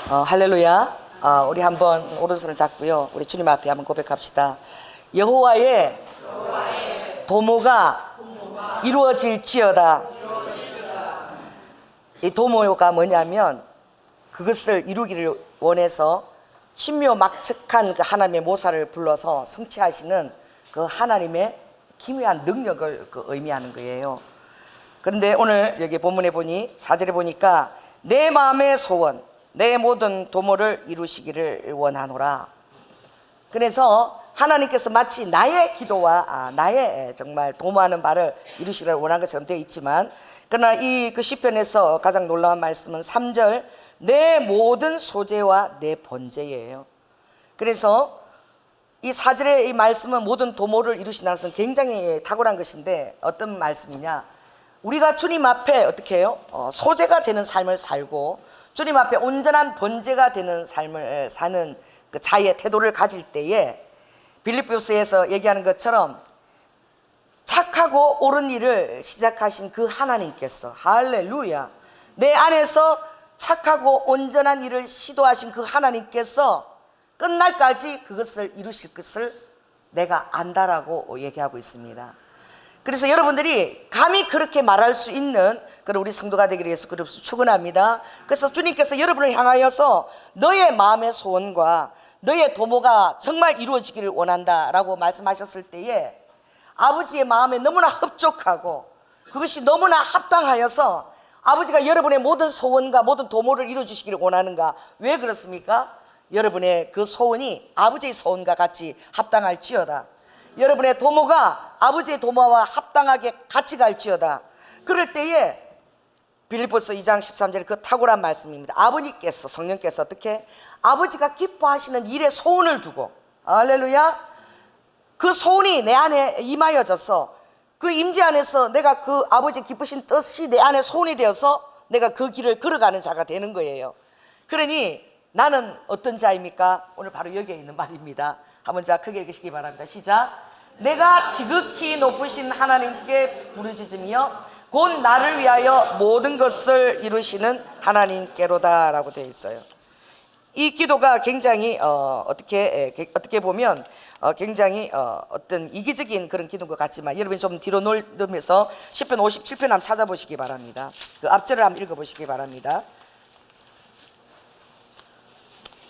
할렐루야. 우리 한번 오른손을 잡고요. 우리 주님 앞에 한번 고백합시다. 여호와의 도모가 이루어질지어다. 이 도모가 뭐냐면 그것을 이루기를 원해서 신묘막측한 그 하나님의 모사를 불러서 성취하시는 그 하나님의 기묘한 능력을 의미하는 거예요. 그런데 오늘 여기 본문에 보니 4절에 보니까 내 마음의 소원 내 모든 도모를 이루시기를 원하노라. 그래서 하나님께서 마치 나의 기도와 나의 정말 도모하는 바를 이루시기를 원하는 것처럼 되어 있지만, 그러나 이 그 시편에서 가장 놀라운 말씀은 3절 내 모든 소재와 내 번제예요. 그래서 이 4절의 이 말씀은 모든 도모를 이루신다는 것은 굉장히 탁월한 것인데, 어떤 말씀이냐, 우리가 주님 앞에 어떻게 해요? 소재가 되는 삶을 살고 주님 앞에 온전한 번제가 되는 삶을 사는 그 자의 태도를 가질 때에 빌립보서에서 얘기하는 것처럼 착하고 옳은 일을 시작하신 그 하나님께서, 할렐루야, 내 안에서 착하고 온전한 일을 시도하신 그 하나님께서 끝날까지 그것을 이루실 것을 내가 안다라고 얘기하고 있습니다. 그래서 여러분들이 감히 그렇게 말할 수 있는 그런 우리 성도가 되기를 예수 그리스도로 축원합니다. 그래서 주님께서 여러분을 향하여서 너의 마음의 소원과 너의 도모가 정말 이루어지기를 원한다라고 말씀하셨을 때에 아버지의 마음에 너무나 흡족하고 그것이 너무나 합당하여서 아버지가 여러분의 모든 소원과 모든 도모를 이루어주시기를 원하는가? 왜 그렇습니까? 여러분의 그 소원이 아버지의 소원과 같이 합당할지어다. 여러분의 도모가 아버지의 도모와 합당하게 같이 갈지어다. 그럴 때에 빌립보서 2장 13절 그 탁월한 말씀입니다. 아버님께서, 성령께서 어떻게 아버지가 기뻐하시는 일에 소원을 두고, 할렐루야, 그 소원이 내 안에 임하여져서 그 임재 안에서 내가 그 아버지 기쁘신 뜻이 내 안에 소원이 되어서 내가 그 길을 걸어가는 자가 되는 거예요. 그러니 나는 어떤 자입니까? 오늘 바로 여기에 있는 말입니다. 한번 자 크게 읽으시기 바랍니다. 시작. 내가 지극히 높으신 하나님께 부르짖으며 곧 나를 위하여 모든 것을 이루시는 하나님께로다 라고 되어 있어요. 이 기도가 굉장히 어떻게 보면 굉장히 어떤 이기적인 그런 기도인 것 같지만, 여러분이 좀 뒤로 놀면서 시편 57편 한번 찾아보시기 바랍니다. 그 앞절을 한번 읽어보시기 바랍니다.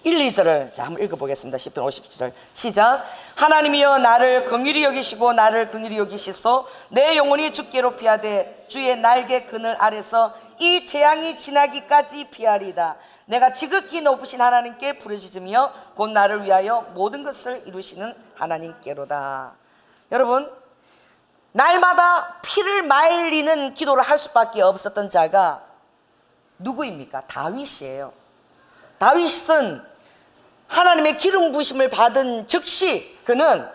1, 2절을 자 한번 읽어보겠습니다. 시편 57절 시작. 하나님이여 나를 긍휼히 여기시고 나를 긍휼히 여기시소. 내 영혼이 주께로 피하되 주의 날개 그늘 아래서 이 재앙이 지나기까지 피하리다. 내가 지극히 높으신 하나님께 부르짖으며 곧 나를 위하여 모든 것을 이루시는 하나님께로다. 여러분, 날마다 피를 말리는 기도를 할 수밖에 없었던 자가 누구입니까? 다윗이에요. 다윗은 하나님의 기름 부심을 받은 즉시 그는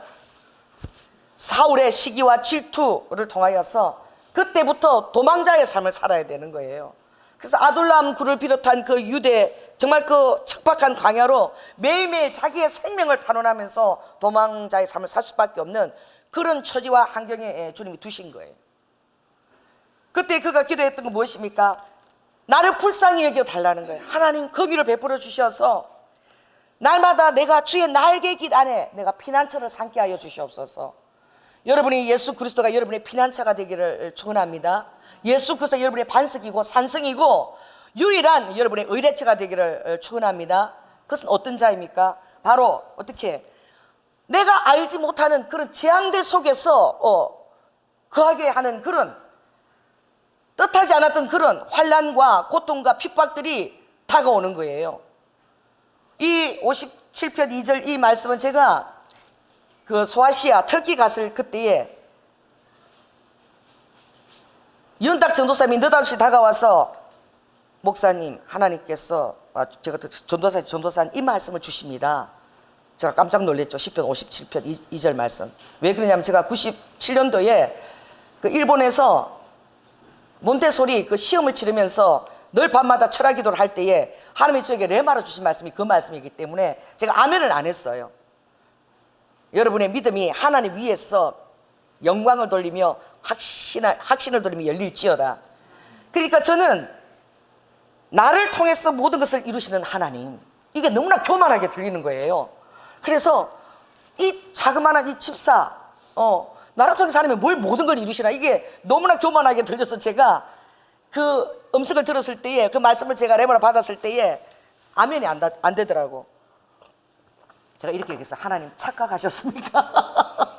사울의 시기와 질투를 통하여서 그때부터 도망자의 삶을 살아야 되는 거예요. 그래서 아둘람 굴을 비롯한 그 유대 정말 그 척박한 광야로 매일매일 자기의 생명을 탄원하면서 도망자의 삶을 살 수밖에 없는 그런 처지와 환경에 주님이 두신 거예요. 그때 그가 기도했던 건 무엇입니까? 나를 불쌍히 여겨 달라는 거예요. 하나님 긍휼을 베풀어 주셔서 날마다 내가 주의 날개 깃 안에 내가 피난처를 삼게 하여 주시옵소서. 여러분이 예수 그리스도가 여러분의 피난처가 되기를 축원합니다. 예수 그리스도가 여러분의 반석이고 산성이고 유일한 여러분의 의뢰처가 되기를 축원합니다. 그것은 어떤 자입니까? 바로 어떻게 내가 알지 못하는 그런 재앙들 속에서 거하게 하는 그런 뜻하지 않았던 그런 환난과 고통과 핍박들이 다가오는 거예요. 이 57편 2절 이 말씀은 제가 그 소아시아 터키 갔을 그때에 윤딱 전도사님이 느닷없이 다가와서 목사님, 하나님께서 제가 전도사님 이 말씀을 주십니다. 제가 깜짝 놀랐죠. 시편 57편 2절 말씀. 왜 그러냐면 제가 97년도에 그 일본에서 몬테소리 그 시험을 치르면서 늘 밤마다 철학 기도를 할 때에 하나님이 저에게 레마로 주신 말씀이 그 말씀이기 때문에 제가 아멘을 안 했어요. 여러분의 믿음이 하나님 위에서 영광을 돌리며 확신을 돌리며 열릴지어다. 그러니까 저는 나를 통해서 모든 것을 이루시는 하나님, 이게 너무나 교만하게 들리는 거예요. 그래서 이 자그마한 이 집사, 나를 통해서 하나님이 뭘 모든 걸 이루시나, 이게 너무나 교만하게 들려서 제가 그 음성을 들었을 때에, 그 말씀을 제가 레모나 받았을 때에 아멘이 안 되더라고. 제가 이렇게 얘기했어요. 하나님 착각하셨습니까?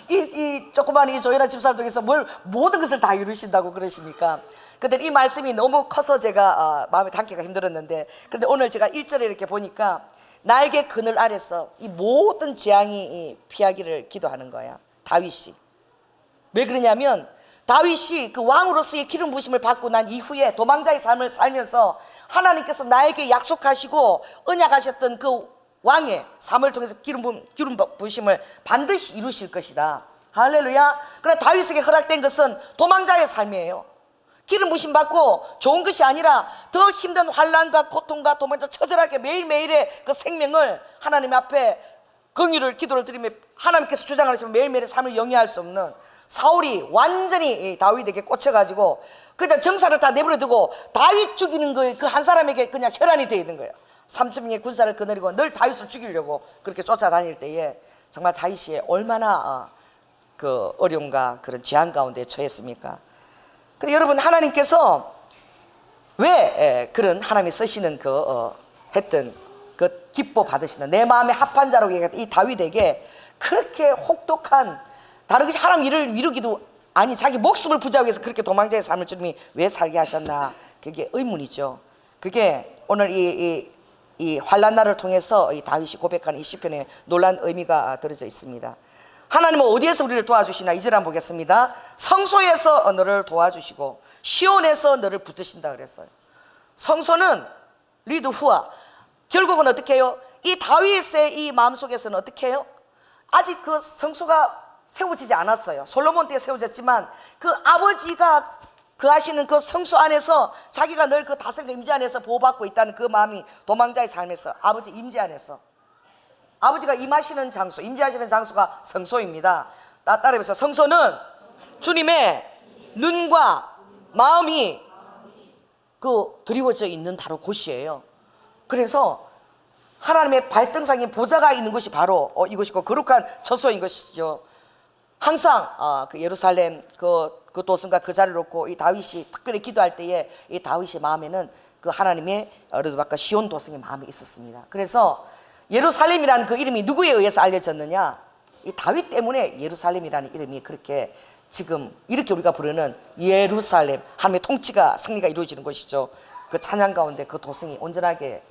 이 조그만 이 조연한 집사를 통해서 뭘 모든 것을 다 이루신다고 그러십니까? 근데 이 말씀이 너무 커서 제가 마음에 담기가 힘들었는데, 그런데 오늘 제가 1절에 이렇게 보니까 날개 그늘 아래서 이 모든 재앙이 피하기를 기도하는 거야, 다윗이. 왜 그러냐면 다윗이 그 왕으로서의 기름 부으심을 받고 난 이후에 도망자의 삶을 살면서 하나님께서 나에게 약속하시고 언약하셨던 그 왕의 삶을 통해서 기름 부으심을 반드시 이루실 것이다. 할렐루야. 그러나 다윗에게 허락된 것은 도망자의 삶이에요. 기름 부으심 받고 좋은 것이 아니라 더 힘든 환난과 고통과 도망자 처절하게 매일매일의 그 생명을 하나님 앞에 긍휼을 기도를 드리며 하나님께서 주장하시면 매일매일의 삶을 영위할 수 없는 사울이 완전히 다윗에게 꽂혀가지고 그냥 정사를 다 내버려두고 다윗 죽이는 거에 그 한 사람에게 그냥 혈안이 되어 있는 거예요. 3,000명의 군사를 거느리고 늘 다윗을 죽이려고 그렇게 쫓아다닐 때에 정말 다윗이 얼마나 그 어려움과 그런 재앙 가운데 처했습니까? 그리고 여러분, 하나님께서 왜 그런 하나님이 쓰시는 했던 그 기뻐 받으시는 내 마음에 합한 자라고 얘기했던 이 다윗에게 그렇게 혹독한, 다른 것이 하나님 일을 이루기도 아니 자기 목숨을 부자하기 위해서 그렇게 도망자의 삶을 주님이 왜 살게 하셨나, 그게 의문이죠. 그게 오늘 이 환난 날을 통해서 이 다윗이 고백하는 이 시편에 놀란 의미가 들어져 있습니다. 하나님은 어디에서 우리를 도와주시나? 2절 한번 보겠습니다. 성소에서 너를 도와주시고 시온에서 너를 붙드신다 그랬어요. 성소는 리드 후아, 결국은 어떻게 해요? 이 다윗의 이 마음속에서는 어떻게 해요? 아직 그 성소가 세워지지 않았어요. 솔로몬 때 세워졌지만 그 아버지가 그 하시는 그 성소 안에서 자기가 늘 그 다스림과 임재 안에서 보호받고 있다는 그 마음이 도망자의 삶에서 아버지 임재 안에서, 아버지가 임하시는 장소, 임재하시는 장소가 성소입니다. 따라해보세요. 성소는 주님의 눈과 마음이 드리워져 있는 바로 곳이에요. 그래서 하나님의 발등상인 보좌가 있는 곳이 바로 이곳이고 거룩한 처소인 것이죠. 항상 그 예루살렘 그 도성과 그 자리를 놓고 이 다윗이 특별히 기도할 때에 이 다윗의 마음에는 그 하나님의 르드박과 시온 도성의 마음이 있었습니다. 그래서 예루살렘이라는 그 이름이 누구에 의해서 알려졌느냐? 이 다윗 때문에 예루살렘이라는 이름이 그렇게 지금 이렇게 우리가 부르는 예루살렘, 하나님의 통치가 승리가 이루어지는 것이죠. 그 찬양 가운데 그 도성이 온전하게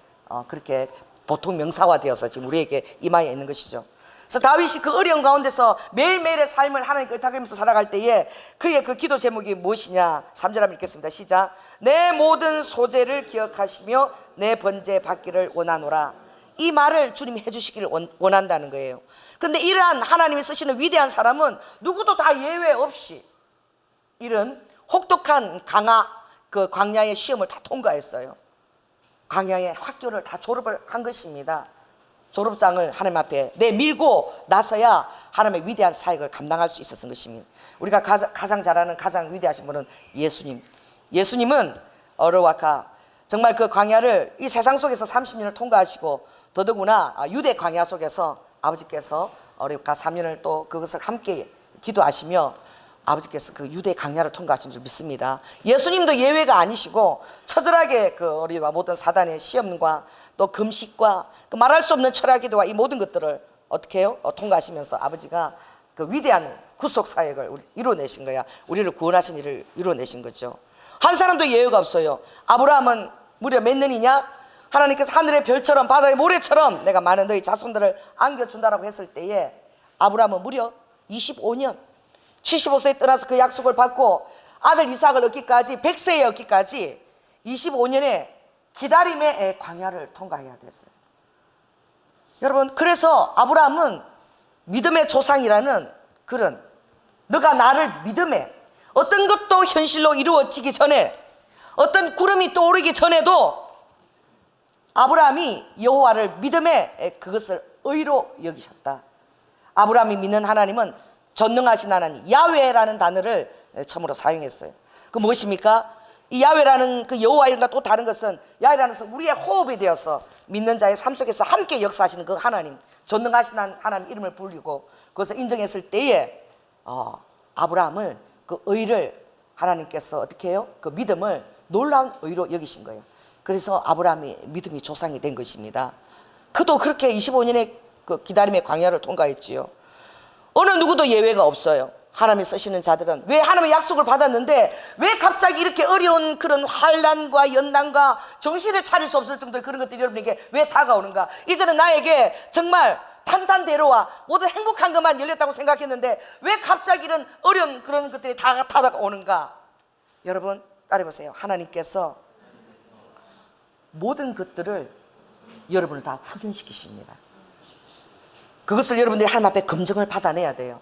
그렇게 보통 명사화되어서 지금 우리에게 임하여 있는 것이죠. 그래서 다윗이 그 어려운 가운데서 매일매일의 삶을 하나님께 의탁하면서 살아갈 때에 그의 그 기도 제목이 무엇이냐? 3절 한번 읽겠습니다. 시작. 내 모든 소재를 기억하시며 내 번제 받기를 원하노라. 이 말을 주님이 해주시기를 원한다는 거예요. 그런데 이러한 하나님이 쓰시는 위대한 사람은 누구도 다 예외 없이 이런 혹독한 그 광야의 시험을 다 통과했어요. 광야의 학교를 다 졸업을 한 것입니다. 졸업장을 하나님 앞에 내밀고 나서야 하나님의 위대한 사역을 감당할 수 있었던 것입니다. 우리가 가장 잘 아는 가장 위대하신 분은 예수님. 예수님은 어르와카 정말 그 광야를 이 세상 속에서 30년을 통과하시고 더더구나 유대 광야 속에서 아버지께서 어르와카 3년을 또 그것을 함께 기도하시며 아버지께서 그 유대 광야를 통과하신 줄 믿습니다. 예수님도 예외가 아니시고 처절하게 그 우리와 모든 사단의 시험과 또 금식과 그 말할 수 없는 철학 기도와 이 모든 것들을 어떻게 해요? 통과하시면서 아버지가 그 위대한 구속 사역을 이루어내신 거야. 우리를 구원하신 일을 이루어내신 거죠. 한 사람도 예외가 없어요. 아브라함은 무려 몇 년이냐? 하나님께서 하늘의 별처럼 바다의 모래처럼 내가 많은 너희 자손들을 안겨준다라고 했을 때에 아브라함은 무려 25년 75세에 떠나서 그 약속을 받고 아들 이삭을 얻기까지 100세에 얻기까지 25년의 기다림의 광야를 통과해야 됐어요. 여러분, 그래서 아브라함은 믿음의 조상이라는 그런, 너가 나를 믿음에 어떤 것도 현실로 이루어지기 전에, 어떤 구름이 떠오르기 전에도 아브라함이 여호와를 믿음에 그것을 의로 여기셨다. 아브라함이 믿는 하나님은 전능하신 하나님 야훼라는 단어를 처음으로 사용했어요. 그 무엇입니까? 이 야훼라는 그 여호와 이름과 또 다른 것은 야훼라는 것은 우리의 호흡이 되어서 믿는 자의 삶 속에서 함께 역사하시는 그 하나님, 전능하신 하나님 이름을 불리고 그것을 인정했을 때에 아브라함을 그 의를 하나님께서 어떻게 해요? 그 믿음을 놀라운 의로 여기신 거예요. 그래서 아브라함이 믿음이 조상이 된 것입니다. 그도 그렇게 25년의 그 기다림의 광야를 통과했지요. 어느 누구도 예외가 없어요. 하나님이 쓰시는 자들은 왜 하나님의 약속을 받았는데 왜 갑자기 이렇게 어려운 그런 환난과 연난과 정신을 차릴 수 없을 정도의 그런 것들이 여러분에게 왜 다가오는가? 이제는 나에게 정말 탄탄대로와 모든 행복한 것만 열렸다고 생각했는데 왜 갑자기 이런 어려운 그런 것들이 다 다가오는가? 여러분 따라해보세요. 하나님께서 모든 것들을 여러분을 다 훈련시키십니다. 그것을 여러분들이 하나님 앞에 검증을 받아내야 돼요.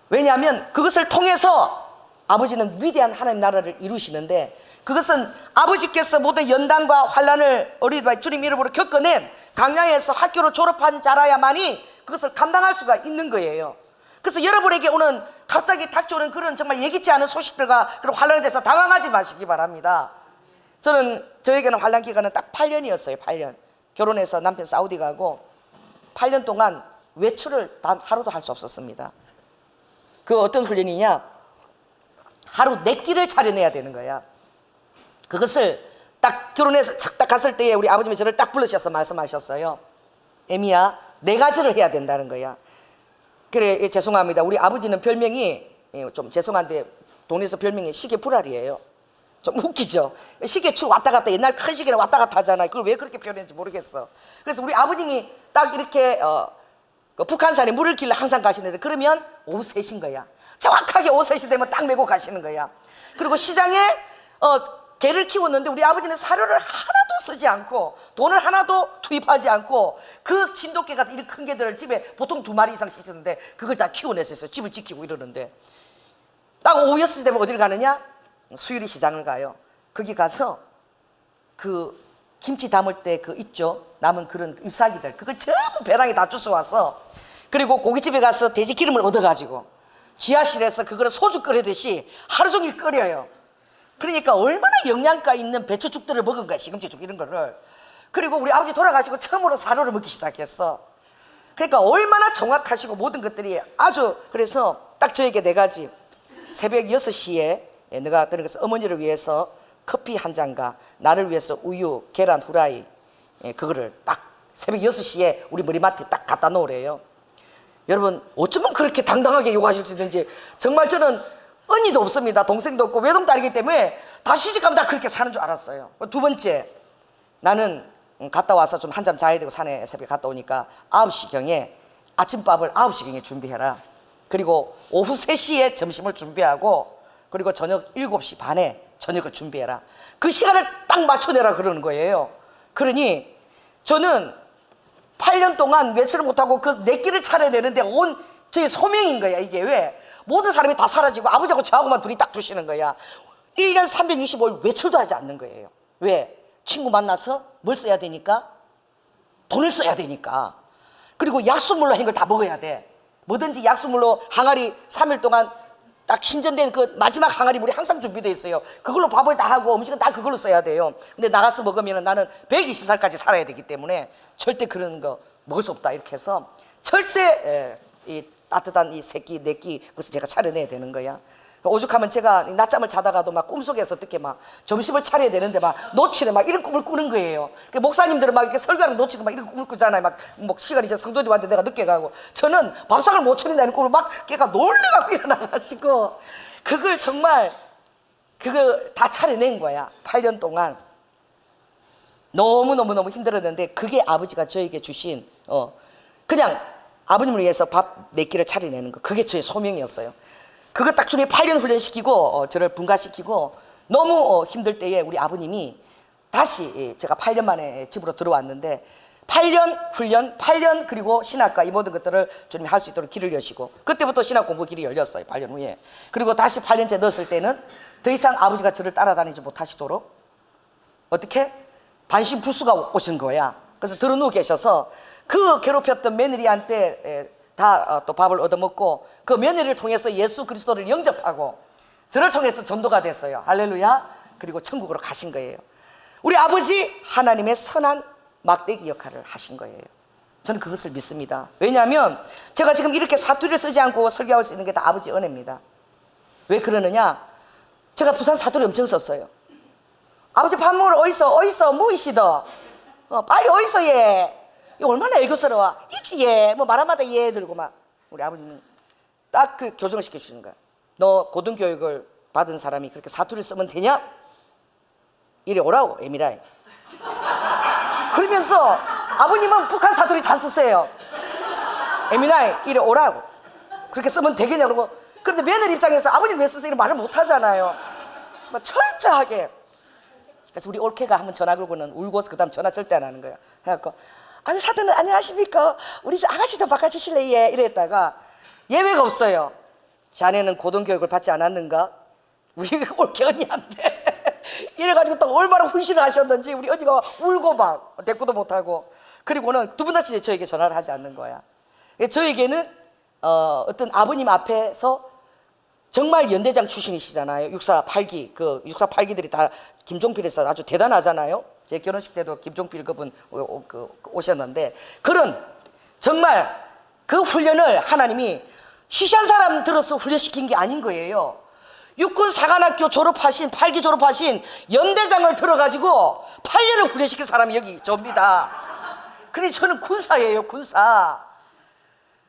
왜냐하면 그것을 통해서 아버지는 위대한 하나님 나라를 이루시는데 그것은 아버지께서 모든 연단과 환난을 어리바 주님 이름으로 겪어낸 강야에서 학교를 졸업한 자라야만이 그것을 감당할 수가 있는 거예요. 그래서 여러분에게 오는 갑자기 닥쳐오는 그런 정말 예기치 않은 소식들과 그런 환난에 대해서 당황하지 마시기 바랍니다. 저에게는 환난 기간은 딱 8년이었어요. 8년. 결혼해서 남편 사우디 가고 8년 동안 외출을 단 하루도 할 수 없었습니다. 그 어떤 훈련이냐? 하루 4끼를 차려내야 되는 거야. 그것을 딱 결혼해서 딱 갔을 때에 우리 아버님이 저를 딱 불러주셔서 말씀하셨어요. 애미야, 4가지를 해야 된다는 거야. 그래, 죄송합니다. 우리 아버지는 별명이 좀 죄송한데 동네에서 별명이 시계 불알이에요. 좀 웃기죠? 시계추 왔다 갔다 옛날 큰 시계는 왔다 갔다 하잖아요. 그걸 왜 그렇게 표현했는지 모르겠어. 그래서 우리 아버님이 딱 이렇게 그 북한산에 물을 길러 항상 가시는데 그러면 오후 3시인 거야. 정확하게 오후 3시 되면 딱 메고 가시는 거야. 그리고 시장에 개를 키웠는데 우리 아버지는 사료를 하나도 쓰지 않고 돈을 하나도 투입하지 않고 그 진돗개 같은 이런 큰 개들을 집에 보통 2마리 이상 씻었는데 그걸 다 키워냈었어요. 집을 지키고 이러는데 딱 오후 6시 되면 어디를 가느냐? 수유리 시장을 가요. 거기 가서 그 김치 담을 때 그 있죠? 남은 그런 잎사귀들 그걸 전부 배낭에 다 주워와서 그리고 고깃집에 가서 돼지 기름을 얻어가지고 지하실에서 그거를 소주 끓이듯이 하루 종일 끓여요. 그러니까 얼마나 영양가 있는 배추죽들을 먹은 거야. 시금치죽 이런 거를. 그리고 우리 아버지 돌아가시고 처음으로 사료를 먹기 시작했어. 그러니까 얼마나 정확하시고 모든 것들이 아주. 그래서 딱 저에게 4가지. 새벽 6시에 내가 그래서 어머니를 위해서 커피 한 잔과 나를 위해서 우유, 계란 후라이 그거를 딱 새벽 6시에 우리 머리맡에 딱 갖다 놓으래요. 여러분 어쩌면 그렇게 당당하게 요구하실 수 있는지 정말 저는 언니도 없습니다. 동생도 없고 외동도 아니기 때문에 다 시집가면 다 그렇게 사는 줄 알았어요. 2번째, 나는 갔다 와서 좀 한잠 자야 되고 산에 새벽에 갔다 오니까 9시경에 아침밥을 9시경에 준비해라. 그리고 오후 3시에 점심을 준비하고 그리고 저녁 7시 반에 저녁을 준비해라. 그 시간을 딱 맞춰내라 그러는 거예요. 그러니 저는 8년 동안 외출을 못하고 그 4끼를 차려내는데 온 제 소명인 거야. 이게 왜? 모든 사람이 다 사라지고 아버지하고 저하고만 둘이 딱 두시는 거야. 1년 365일 외출도 하지 않는 거예요. 왜? 친구 만나서 뭘 써야 되니까? 돈을 써야 되니까. 그리고 약수물로 한 걸 다 먹어야 돼. 뭐든지 약수물로 항아리 3일 동안 딱 침전된 그 마지막 항아리 물이 항상 준비되어 있어요. 그걸로 밥을 다 하고 음식은 다 그걸로 써야 돼요. 근데 나가서 먹으면 나는 120살까지 살아야 되기 때문에 절대 그런 거 먹을 수 없다 이렇게 해서 절대 이 따뜻한 이 3끼 4끼 그것을 제가 차려내야 되는 거야. 오죽하면 제가 낮잠을 자다가도 막 꿈속에서 어떻게 막 점심을 차려야 되는데 막 놓치네 막 이런 꿈을 꾸는 거예요. 목사님들은 막 이렇게 설교를 놓치고 막 이런 꿈을 꾸잖아요. 막 시간이 이제 성도님 왔는데 내가 늦게 가고 저는 밥상을 못 차린다는 꿈을 막 걔가 놀래갖고 일어나가지고 그걸 정말 그걸 다 차려낸 거야. 8년 동안 너무너무 힘들었는데 그게 아버지가 저에게 주신 그냥 아버님을 위해서 밥 4끼를 차려내는 거 그게 저의 소명이었어요. 그거 딱 주님 8년 훈련시키고 저를 분가시키고 너무 힘들 때에 우리 아버님이 다시 제가 8년 만에 집으로 들어왔는데 8년 훈련, 8년 그리고 신학과 이 모든 것들을 주님이 할 수 있도록 길을 여시고 그때부터 신학 공부 길이 열렸어요. 8년 후에. 그리고 다시 8년째 넣었을 때는 더 이상 아버지가 저를 따라다니지 못하시도록 어떻게? 반신불수가 오신 거야. 그래서 들어누워 계셔서 그 괴롭혔던 며느리한테 다 또 밥을 얻어먹고 그 며느리를 통해서 예수 그리스도를 영접하고 저를 통해서 전도가 됐어요. 할렐루야. 그리고 천국으로 가신 거예요. 우리 아버지 하나님의 선한 막대기 역할을 하신 거예요. 저는 그것을 믿습니다. 왜냐하면 제가 지금 이렇게 사투리를 쓰지 않고 설교할 수 있는 게 다 아버지 은혜입니다. 왜 그러느냐? 제가 부산 사투리 엄청 썼어요. 아버지 밥 먹으러 어디서 뭐이시더? 빨리 어디서 얘? 이거 얼마나 애교스러워. 있지 얘. 뭐 말 한마디 얘 들고 막. 우리 아버지는 딱 그 교정을 시켜주는 거야. 너 고등교육을 받은 사람이 그렇게 사투리 쓰면 되냐? 이리 오라고 에미라이. 그러면서 아버님은 북한 사투리 다 쓰세요. 에미라이 이리 오라고. 그렇게 쓰면 되겠냐 그러고. 그런데 며느리 입장에서 아버님 왜 쓰세요? 말을 못 하잖아요. 막 철저하게. 그래서 우리 올케가 한번 전화 걸고는 울고서 그 다음 전화 절대 안 하는 거야. 그래갖고 아니 사돈은 안녕하십니까? 우리 아가씨 좀 바꿔주실래? 예. 이랬다가 예외가 없어요. 자네는 고등교육을 받지 않았는가? 우리 올케 언니한테 이래가지고 또 얼마나 훈시를 하셨는지 우리 언니가 울고 막 대꾸도 못하고. 그리고는 두 분 다시 저에게 전화를 하지 않는 거야. 저에게는 어떤 아버님 앞에서 정말 연대장 출신이시잖아요. 육사 8기 그 육사 8기들이 다 김종필에서 아주 대단하잖아요. 제 결혼식 때도 김종필 그분 오셨는데 그런 정말 그 훈련을 하나님이 시시한 사람 들어서 훈련시킨 게 아닌 거예요. 육군사관학교 졸업하신 8기 졸업하신 연대장을 들어가지고 8년을 훈련시킨 사람이 여기 저입니다. 근데 저는 군사예요, 군사.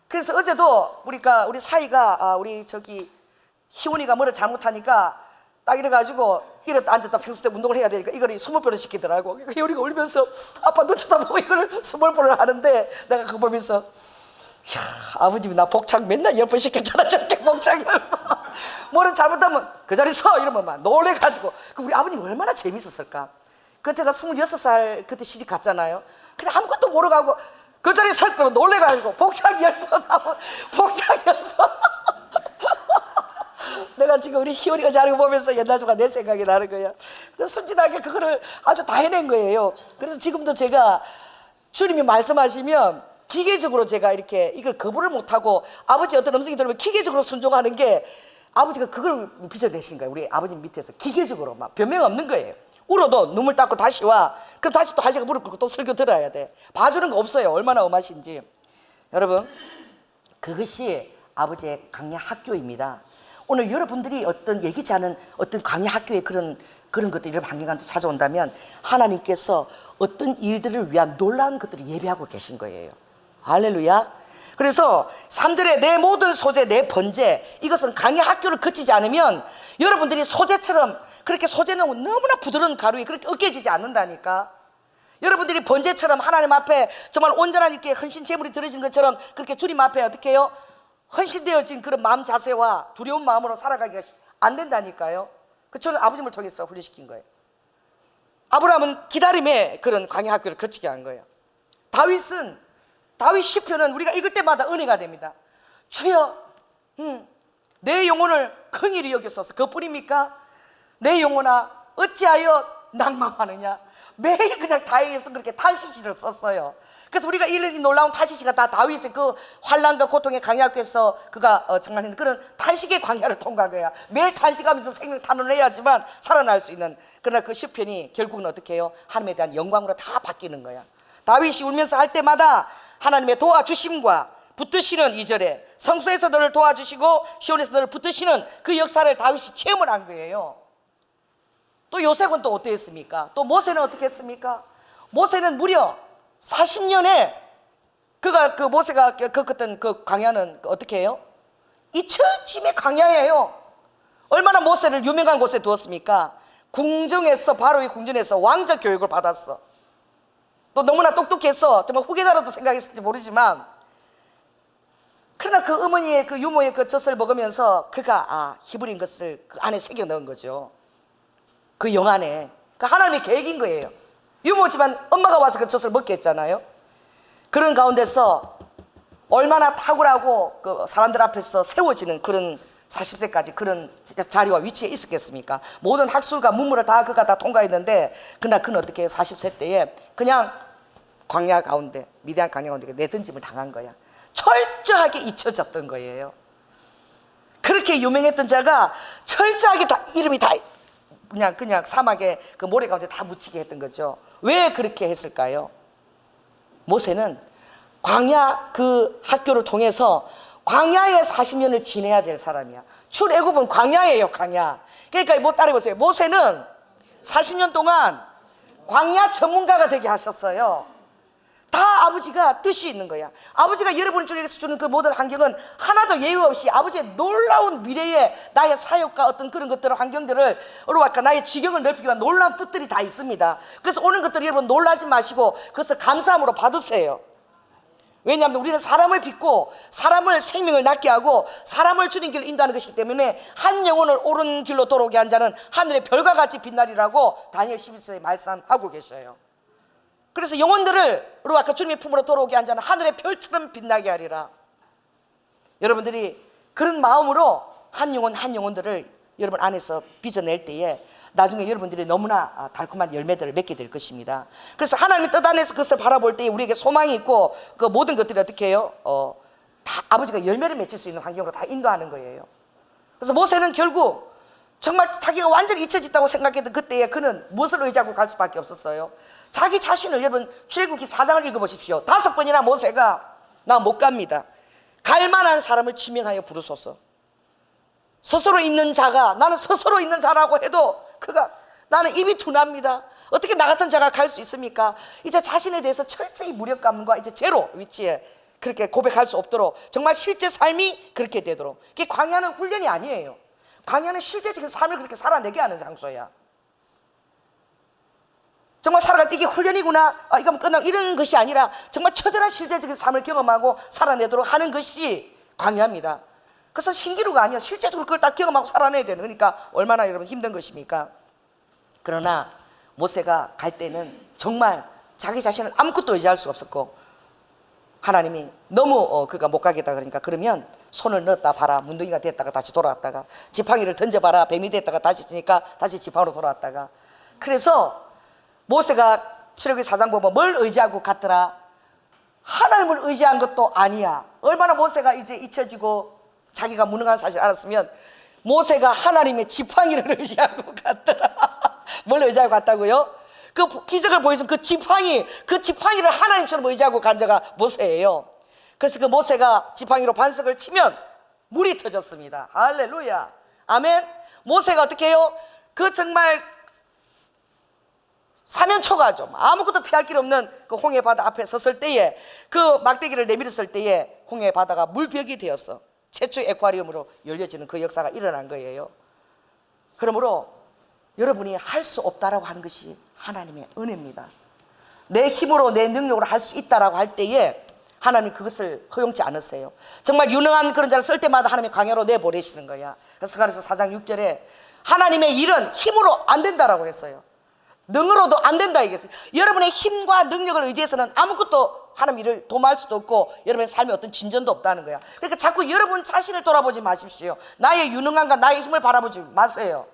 그래서 어제도 우리 사이가 우리 저기 희원이가 뭐를 잘못하니까 딱 이래가지고 이래 앉았다 평소 때 운동을 해야 되니까 이걸 20번을 시키더라고. 희원이가 울면서 아빠 눈 쳐다보고 이거를 20번을 하는데 내가 그거 보면서 야, 아버님이 나 복창 맨날 10번 시켰잖아. 저렇게 복창 10번. 뭐를 잘못하면 그 자리 서 이러면 막 놀래가지고. 우리 아버님 얼마나 재밌었을까. 그 제가 26살 그때 시집 갔잖아요. 근데 아무것도 모르고 하고 그 자리 서 있으면 놀래가지고 복창 10번 하면 복창 10번. 내가 지금 우리 희원이가 자는 거 보면서 옛날 조가 내 생각이 나는 거야. 순진하게 그거를 아주 다 해낸 거예요. 그래서 지금도 제가 주님이 말씀하시면 기계적으로 제가 이렇게 이걸 거부를 못하고 아버지 어떤 음성이 들으면 기계적으로 순종하는 게 아버지가 그걸 빚어내신 거예요. 우리 아버님 밑에서 기계적으로 막 변명 없는 거예요. 울어도 눈물 닦고 다시 와. 그럼 다시 또 하시가 무릎 꿇고 또 설교 들어야 돼. 봐주는 거 없어요. 얼마나 엄하신지. 여러분 그것이 아버지의 강야 학교입니다. 오늘 여러분들이 어떤 예기치 않은 어떤 강야 학교에 그런 것들이 방향간도 찾아온다면 하나님께서 어떤 일들을 위한 놀라운 것들을 예비하고 계신 거예요. 할렐루야. 그래서 3절에 내 모든 소재 내 번제 이것은 강야 학교를 거치지 않으면 여러분들이 소재처럼 그렇게 소재는 너무나 부드러운 가루에 그렇게 으깨지지 않는다니까. 여러분들이 번제처럼 하나님 앞에 정말 온전한 이렇게 헌신 제물이 드려진 것처럼 그렇게 주님 앞에 어떻게 해요? 헌신되어진 그런 마음 자세와 두려운 마음으로 살아가기가 안 된다니까요. 저는 아버님을 통해서 훈련시킨 거예요. 아브라함은 기다림의 그런 강야 학교를 거치게 한 거예요. 다윗 시편은 우리가 읽을 때마다 은혜가 됩니다. 주여 내 영혼을 긍휼히 여기소서. 그뿐입니까? 내 영혼아 어찌하여 낭망하느냐. 매일 그냥 다윗에서 그렇게 탄식시를 썼어요. 그래서 우리가 이 놀라운 탄식시가 다 다윗의 그 환난과 고통의 강야 학교에서 그가 정말 그런 탄식의 광야를 통과한 거야. 매일 탄식하면서 생명 탄원을 해야지만 살아날 수 있는. 그러나 그 시편이 결국은 어떻게 해요? 하나님에 대한 영광으로 다 바뀌는 거야. 다윗이 울면서 할 때마다 하나님의 도와주심과 붙드시는 2절에 성소에서 너를 도와주시고 시온에서 너를 붙드시는 그 역사를 다윗이 체험을 한 거예요. 또 요셉은 또 어땠습니까? 또 모세는 어떻게 했습니까? 모세는 무려 40년에 그가 그 모세가 겪었던 그 광야는 어떻게 해요? 이처짐의 광야예요. 얼마나 모세를 유명한 곳에 두었습니까? 궁정에서 바로의 궁전에서 왕적 교육을 받았어. 또 너무나 똑똑해서 정말 후계자로도 생각했을지 모르지만 그러나 그 어머니의 그 유모의 그 젖을 먹으면서 그가 히브리인 것을 그 안에 새겨 넣은 거죠. 그 영 안에. 그 하나님의 계획인 거예요. 유모지만 엄마가 와서 그 젖을 먹게 했잖아요. 그런 가운데서 얼마나 탁월하고 그 사람들 앞에서 세워지는 그런 40세까지 그런 자리와 위치에 있었겠습니까? 모든 학술과 문물을 다 그가 다 통과했는데 그러나 그는 어떻게 해요? 40세 때에 그냥 광야 가운데 미디안 광야 가운데 내던짐을 당한 거야. 철저하게 잊혀졌던 거예요. 그렇게 유명했던 자가 철저하게 다 이름이 다 그냥 사막에 그 모래 가운데 다 묻히게 했던 거죠. 왜 그렇게 했을까요? 모세는 광야 그 학교를 통해서 광야에 40년을 지내야 될 사람이야. 출애굽은 광야예요, 광야. 그러니까 뭐 따라해보세요. 모세는 40년 동안 광야 전문가가 되게 하셨어요. 다 아버지가 뜻이 있는 거야. 아버지가 여러분 쪽에서 주는 그 모든 환경은 하나도 예외 없이 아버지의 놀라운 미래의 나의 사역과 어떤 그런 것들을 환경들을 나의 지경을 넓히기 위한 놀라운 뜻들이 다 있습니다. 그래서 오는 것들 여러분 놀라지 마시고 그것을 감사함으로 받으세요. 왜냐하면 우리는 사람을 빚고 사람을 생명을 낫게 하고 사람을 주님 길로 인도하는 것이기 때문에 한 영혼을 옳은 길로 돌아오게 한 자는 하늘의 별과 같이 빛나리라고 다니엘 11서에 말씀하고 계셔요. 그래서 영혼들을 아까 주님의 품으로 돌아오게 한 자는 하늘의 별처럼 빛나게 하리라. 여러분들이 그런 마음으로 한 영혼들을 여러분 안에서 빚어낼 때에 나중에 여러분들이 너무나 달콤한 열매들을 맺게 될 것입니다. 그래서 하나님의 뜻 안에서 그것을 바라볼 때 우리에게 소망이 있고 그 모든 것들이 어떻게 해요? 다 아버지가 열매를 맺을 수 있는 환경으로 다 인도하는 거예요. 그래서 모세는 결국 정말 자기가 완전히 잊혀졌다고 생각했던 그때에 그는 무엇을 의지하고 갈 수밖에 없었어요? 자기 자신을 여러분 출애굽기 4장을 읽어보십시오. 5번이나 모세가 나 못 갑니다. 갈 만한 사람을 지명하여 부르소서. 스스로 있는 자가 나는 스스로 있는 자라고 해도 나는 입이 둔합니다. 어떻게 나 같은 자가 갈 수 있습니까? 이제 자신에 대해서 철저히 무력감과 이제 제로 위치에 그렇게 고백할 수 없도록 정말 실제 삶이 그렇게 되도록. 그게 광야는 훈련이 아니에요. 광야는 실제적인 삶을 그렇게 살아내게 하는 장소야. 정말 살아갈 때 이게 훈련이구나, 이거 끝나면 이런 것이 아니라 정말 처절한 실제적인 삶을 경험하고 살아내도록 하는 것이 광야입니다. 그래서 신기루가 아니야. 실제적으로 그걸 다 경험하고 살아내야 되는 거니까 얼마나 여러분 힘든 것입니까? 그러나 모세가 갈 때는 정말 자기 자신은 아무것도 의지할 수 없었고 하나님이 너무 그가 못 가겠다 그러니까 그러면 손을 넣었다 봐라 문둥이가 됐다가 다시 돌아왔다가 지팡이를 던져봐라 뱀이 됐다가 다시 지니까 다시 지팡이로 돌아왔다가 그래서 모세가 출애굽기 4장 보면 뭘 의지하고 갔더라? 하나님을 의지한 것도 아니야. 얼마나 모세가 이제 잊혀지고 자기가 무능한 사실을 알았으면 모세가 하나님의 지팡이를 의지하고 갔더라. 뭘 의지하고 갔다고요? 그 기적을 보여준 그 지팡이를 하나님처럼 의지하고 간 자가 모세예요. 그래서 그 모세가 지팡이로 반석을 치면 물이 터졌습니다. 할렐루야. 아멘. 모세가 어떻게 해요? 그 정말 사면초가죠. 아무것도 피할 길 없는 그 홍해 바다 앞에 섰을 때에 그 막대기를 내밀었을 때에 홍해 바다가 물벽이 되었어. 최초의 액화리움으로 열려지는 그 역사가 일어난 거예요. 그러므로 여러분이 할 수 없다라고 하는 것이 하나님의 은혜입니다. 내 힘으로 내 능력으로 할 수 있다라고 할 때에 하나님이 그것을 허용치 않으세요. 정말 유능한 그런 자를 쓸 때마다 하나님이 광야로 내보내시는 거야. 그래서 스가랴서 4장 6절에 하나님의 일은 힘으로 안 된다라고 했어요. 능으로도 안 된다 이겠어요. 여러분의 힘과 능력을 의지해서는 아무것도 하나님 일을 도모할 수도 없고 여러분의 삶에 어떤 진전도 없다는 거야. 그러니까 자꾸 여러분 자신을 돌아보지 마십시오. 나의 유능함과 나의 힘을 바라보지 마세요.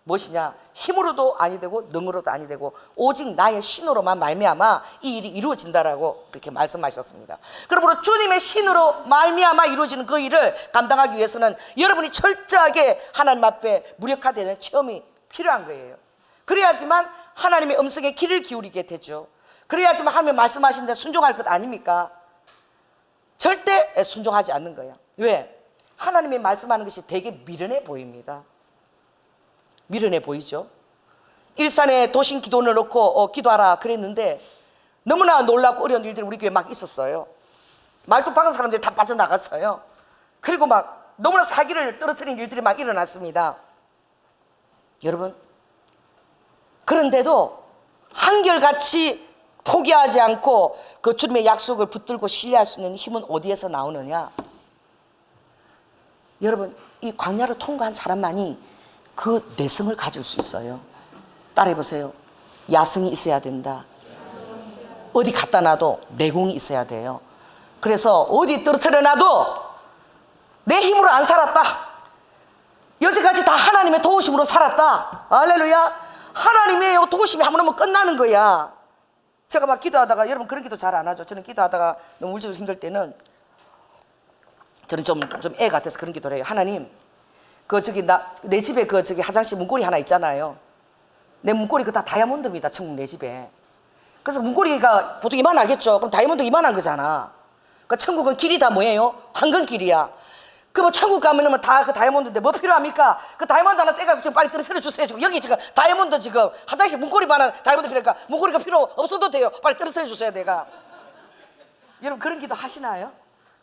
무엇이냐? 힘으로도 아니 되고 능으로도 아니 되고 오직 나의 신으로만 말미암아 이 일이 이루어진다라고 그렇게 말씀하셨습니다. 그러므로 주님의 신으로 말미암아 이루어지는 그 일을 감당하기 위해서는 여러분이 철저하게 하나님 앞에 무력화되는 체험이 필요한 거예요. 그래야지만 하나님의 음성에 귀를 기울이게 되죠. 그래야지만 하나님의 말씀하신 데 순종할 것 아닙니까? 절대 순종하지 않는 거야. 왜? 하나님의 말씀하는 것이 되게 미련해 보입니다. 미련해 보이죠. 일산에 도신 기도원을 놓고 기도하라 그랬는데 너무나 놀랍고 어려운 일들이 우리 교회에 막 있었어요. 말도 박은 사람들이 다 빠져나갔어요. 그리고 막 너무나 사기를 떨어뜨린 일들이 막 일어났습니다. 여러분, 그런데도 한결같이 포기하지 않고 그 주님의 약속을 붙들고 신뢰할 수 있는 힘은 어디에서 나오느냐? 여러분, 이 광야를 통과한 사람만이 그 내성을 가질 수 있어요. 따라해보세요. 야성이 있어야 된다. 어디 갖다 놔도 내공이 있어야 돼요. 그래서 어디 떨어뜨려 놔도 내 힘으로 안 살았다. 여지까지 다 하나님의 도우심으로 살았다. 할렐루야. 하나님의 도우심이 한번 오면 끝나는 거야. 제가 막 기도하다가 여러분 그런 기도 잘 안 하죠. 저는 기도하다가 너무 물질적으로 힘들 때는 저는 좀 애 같아서 그런 기도를 해요. 하나님, 그 저기 내 집에 그 저기 화장실 문고리 하나 있잖아요. 내 문고리 그 다 다이아몬드입니다. 천국 내 집에. 그래서 문고리가 보통 이만하겠죠. 그럼 다이아몬드 이만한 거잖아. 그러니까 천국은 길이 다 뭐예요? 황금길이야. 그러면 천국 가면은 다 그 다이아몬드인데 뭐 필요합니까? 그 다이아몬드 하나 떼가지고 지금 빨리 떨어뜨려 주세요. 지금 여기 지금 다이아몬드 지금 화장실 문고리만한 다이아몬드 필요하니까 문고리가 필요 없어도 돼요. 빨리 떨어뜨려 주세요. 내가. 여러분 그런 기도 하시나요?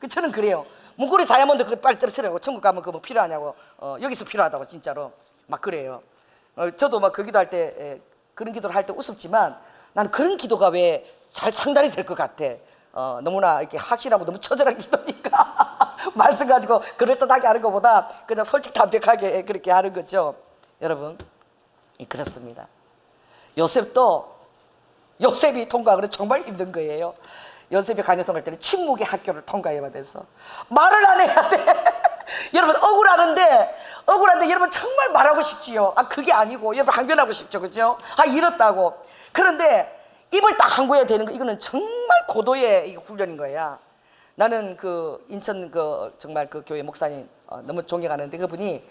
저는 그래요. 문고리 다이아몬드 그 빨리 떨어뜨려고 천국 가면 그거 뭐 필요하냐고. 여기서 필요하다고 진짜로 막 그래요. 저도 막 그 기도할 때 그런 기도를 할 때 우습지만 나는 그런 기도가 왜 잘 상달이 될 것 같아. 너무나 이렇게 확실하고 너무 처절한 기도니까 말씀 가지고 그럴듯하게 하는 것보다 그냥 솔직담백하게 그렇게 하는 거죠. 여러분 그렇습니다. 요셉이 통과하기는 정말 힘든 거예요. 요셉이 간여 통과할 때는 침묵의 학교를 통과해야 돼서 말을 안 해야 돼. 여러분 억울한데 여러분 정말 말하고 싶지요. 그게 아니고 여러분 항변하고 싶죠, 그죠? 이렇다고. 그런데 입을 딱 함구해야 되는 거, 이거는 정말 고도의 훈련인 거야. 나는 그 인천 그 정말 그 교회 목사님 너무 존경하는데 그분이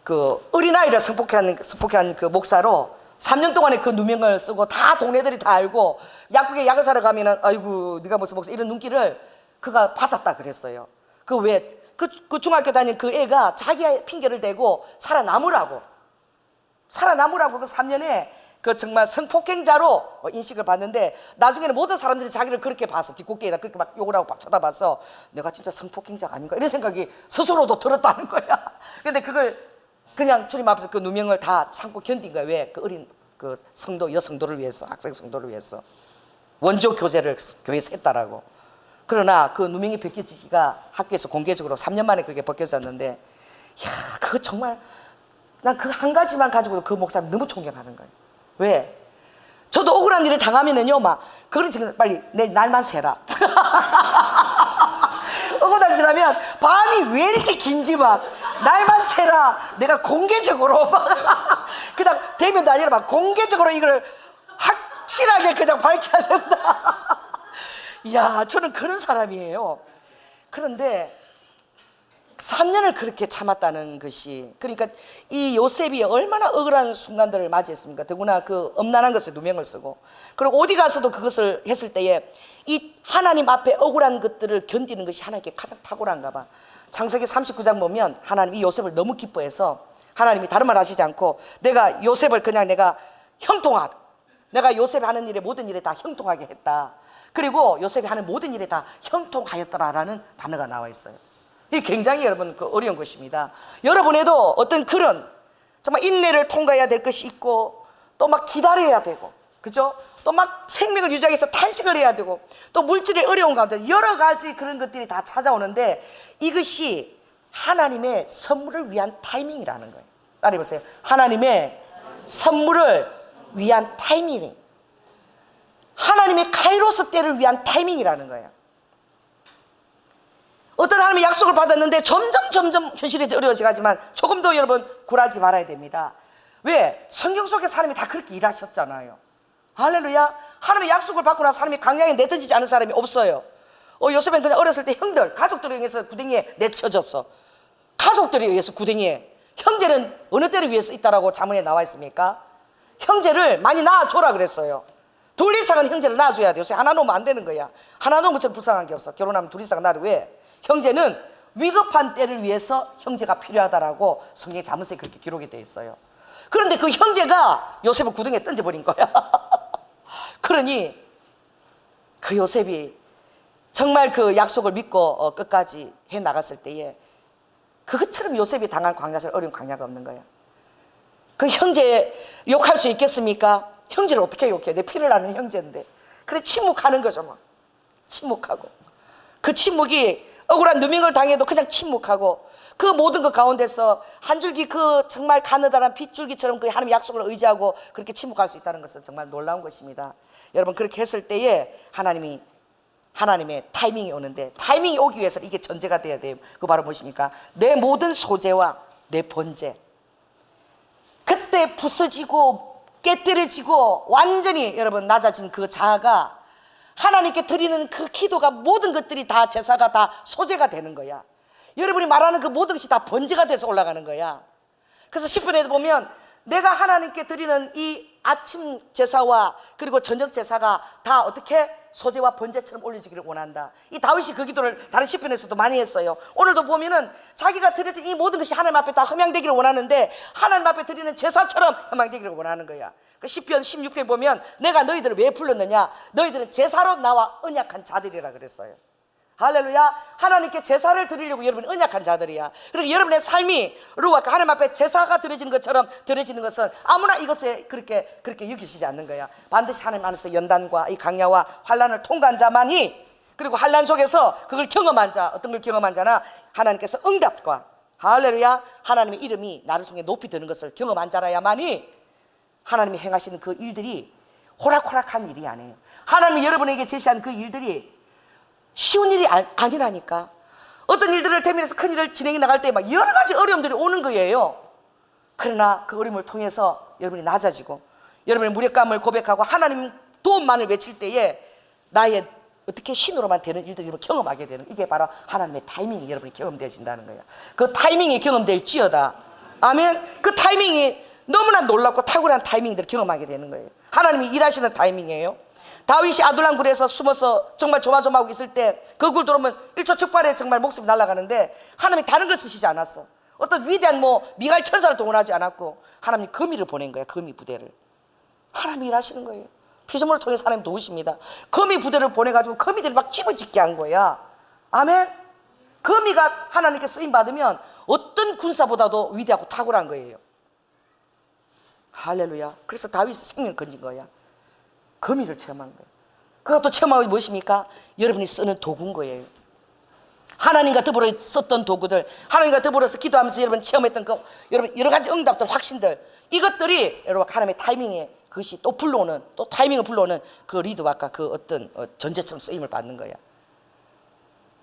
그 어린아이를 성폭행한 그 목사로 3년 동안에 그 누명을 쓰고 다 동네들이 다 알고 약국에 약을 사러 가면은 아이고 네가 무슨 목사 이런 눈길을 그가 받았다 그랬어요. 그 중학교 다닌 그 애가 자기의 핑계를 대고 살아남으라고 그 3년에 그 정말 성폭행자로 인식을 받는데 나중에는 모든 사람들이 자기를 그렇게 봐서 뒷곡개에다 그렇게 막 욕을 하고 쳐다봐서 내가 진짜 성폭행자가 아닌가 이런 생각이 스스로도 들었다는 거야. 근데 그걸 그냥 주님 앞에서 그 누명을 다 참고 견딘 거야. 왜? 그 어린 그 성도 여성도를 위해서, 학생 성도를 위해서 원조 교제를 교회에서 했다라고. 그러나 그 누명이 벗겨지기가 학교에서 공개적으로 3년 만에 그게 벗겨졌는데, 야, 그거 정말 난 그 한 가지만 가지고도 그 목사님 너무 존경하는 거예요. 왜? 저도 억울한 일을 당하면은요, 막 그걸 지금 빨리 내 날만 새라. 억울한 일을 하면 밤이 왜 이렇게 긴지 막 날만 새라. 내가 공개적으로 막 그냥 대면도 아니라 막 공개적으로 이걸 확실하게 그냥 밝혀야 된다. 이야, 저는 그런 사람이에요. 그런데 3년을 그렇게 참았다는 것이, 그러니까 이 요셉이 얼마나 억울한 순간들을 맞이했습니까? 더구나 그 엄난한 것에 누명을 쓰고, 그리고 어디 가서도 그것을 했을 때에 이 하나님 앞에 억울한 것들을 견디는 것이 하나님께 가장 탁월한가 봐. 창세기 39장 보면 하나님 이 요셉을 너무 기뻐해서 하나님이 다른 말 하시지 않고 내가 요셉을 그냥 내가 형통하다. 내가 요셉이 하는 일에 모든 일에 다 형통하게 했다. 그리고 요셉이 하는 모든 일에 다 형통하였더라라는 단어가 나와 있어요. 이게 굉장히 여러분 그 어려운 것입니다. 여러분에도 어떤 그런 정말 인내를 통과해야 될 것이 있고 또 막 기다려야 되고, 그죠? 또 막 생명을 유지하기 위해서 탄식을 해야 되고 또 물질의 어려운 가운데 여러 가지 그런 것들이 다 찾아오는데 이것이 하나님의 선물을 위한 타이밍이라는 거예요. 따라해보세요. 하나님의 선물을 위한 타이밍, 하나님의 카이로스 때를 위한 타이밍이라는 거예요. 어떤 하나님의 약속을 받았는데 점점 현실이 어려워지지만 조금 더 여러분 굴하지 말아야 됩니다. 왜? 성경 속에 사람이 다 그렇게 일하셨잖아요. 할렐루야. 하나님의 약속을 받고 나서 하나님이 강량에 내던지지 않은 사람이 없어요. 요셉은 그냥 어렸을 때 형들, 가족들을 위해서 구덩이에 내쳐졌어. 가족들에 의해서 구덩이에. 형제는 어느 때를 위해서 있다라고 자문에 나와 있습니까? 형제를 많이 낳아줘라 그랬어요. 둘 이상은 형제를 낳아줘야 돼. 요새 하나 놓으면 안 되는 거야. 하나 놓으면 전 불쌍한 게 없어. 결혼하면 둘 이상 낳으래. 왜? 형제는 위급한 때를 위해서 형제가 필요하다라고 성경 자문서에 그렇게 기록이 되어 있어요. 그런데 그 형제가 요셉을 구덩이에 던져버린 거야. 그러니 그 요셉이 정말 그 약속을 믿고 끝까지 해 나갔을 때에 그것처럼 요셉이 당한 광야를 어려운 광야가 없는 거야. 그 형제 욕할 수 있겠습니까? 형제를 어떻게 욕해? 내 피를 나는 형제인데. 그래 침묵하는 거죠 뭐. 침묵하고 그 침묵이 억울한 누명을 당해도 그냥 침묵하고 그 모든 것 가운데서 한 줄기 그 정말 가느다란 핏줄기처럼 그 하나님의 약속을 의지하고 그렇게 침묵할 수 있다는 것은 정말 놀라운 것입니다. 여러분 그렇게 했을 때에 하나님의 타이밍이 오는데, 타이밍이 오기 위해서는 이게 전제가 돼야 돼요. 그거 바로 무엇입니까? 내 모든 소재와 내 본재, 그때 부서지고 깨뜨려지고 완전히 여러분 낮아진 그 자아가 하나님께 드리는 그 기도가 모든 것들이 다 제사가 다 소재가 되는 거야. 여러분이 말하는 그 모든 것이 다 번제가 돼서 올라가는 거야. 그래서 10편에 보면 내가 하나님께 드리는 이 아침 제사와 그리고 저녁 제사가 다 어떻게 소제와 번제처럼 올려지기를 원한다. 이 다윗이 그 기도를 다른 시편에서도 많이 했어요. 오늘도 보면은 자기가 드려진 이 모든 것이 하나님 앞에 다 흠양되기를 원하는데 하나님 앞에 드리는 제사처럼 흠양되기를 원하는 거야. 그 시편 16편 보면 내가 너희들을 왜 불렀느냐, 너희들은 제사로 나와 언약한 자들이라 그랬어요. 할렐루야. 하나님께 제사를 드리려고 여러분이 언약한 자들이야. 그러니까 여러분의 삶이 루아카 하나님 앞에 제사가 드려지는 것처럼 드려지는 것은 아무나 이것에 그렇게 여기시지 않는 거야. 반드시 하나님 안에서 연단과 이 강야와 환난을 통과한 자만이, 그리고 환난 속에서 그걸 경험한 자, 어떤 걸 경험한 자나 하나님께서 응답과 할렐루야 하나님의 이름이 나를 통해 높이 드는 것을 경험한 자라야만이 하나님이 행하시는 그 일들이 호락호락한 일이 아니에요. 하나님이 여러분에게 제시한 그 일들이 쉬운 일이 아니라니까. 어떤 일들을 대면해서 큰 일을 진행해 나갈 때 막 여러 가지 어려움들이 오는 거예요. 그러나 그 어려움을 통해서 여러분이 낮아지고 여러분의 무력감을 고백하고 하나님 도움만을 외칠 때에 나의 어떻게 신으로만 되는 일들을 경험하게 되는, 이게 바로 하나님의 타이밍이 여러분이 경험되어진다는 거예요. 그 타이밍이 경험될지어다. 아멘. 그 타이밍이 너무나 놀랍고 탁월한 타이밍들을 경험하게 되는 거예요. 하나님이 일하시는 타이밍이에요. 다윗이 아둘람 굴에서 숨어서 정말 조마조마하고 있을 때 그 굴 들어오면 1초 촉발에 정말 목숨이 날아가는데 하나님이 다른 걸 쓰시지 않았어. 어떤 위대한 미갈 천사를 동원하지 않았고 하나님이 거미를 보낸 거야. 거미 부대를. 하나님이 일하시는 거예요. 피조물을 통해서 하나님 도우십니다. 거미 부대를 보내가지고 거미들이 막 집을 짓게 한 거야. 아멘. 거미가 하나님께 쓰임 받으면 어떤 군사보다도 위대하고 탁월한 거예요. 할렐루야. 그래서 다윗이 생명 건진 거야. 거미를 체험한 거예요. 그것도 체험하고 무엇입니까? 여러분이 쓰는 도구인 거예요. 하나님과 더불어 썼던 도구들, 하나님과 더불어서 기도하면서 여러분 체험했던 그 여러분 여러 가지 응답들, 확신들, 이것들이 여러분 하나님의 타이밍에 그것이 또 불러오는, 또 타이밍을 불러오는 그 리드와까 그 어떤 전제처럼 쓰임을 받는 거야.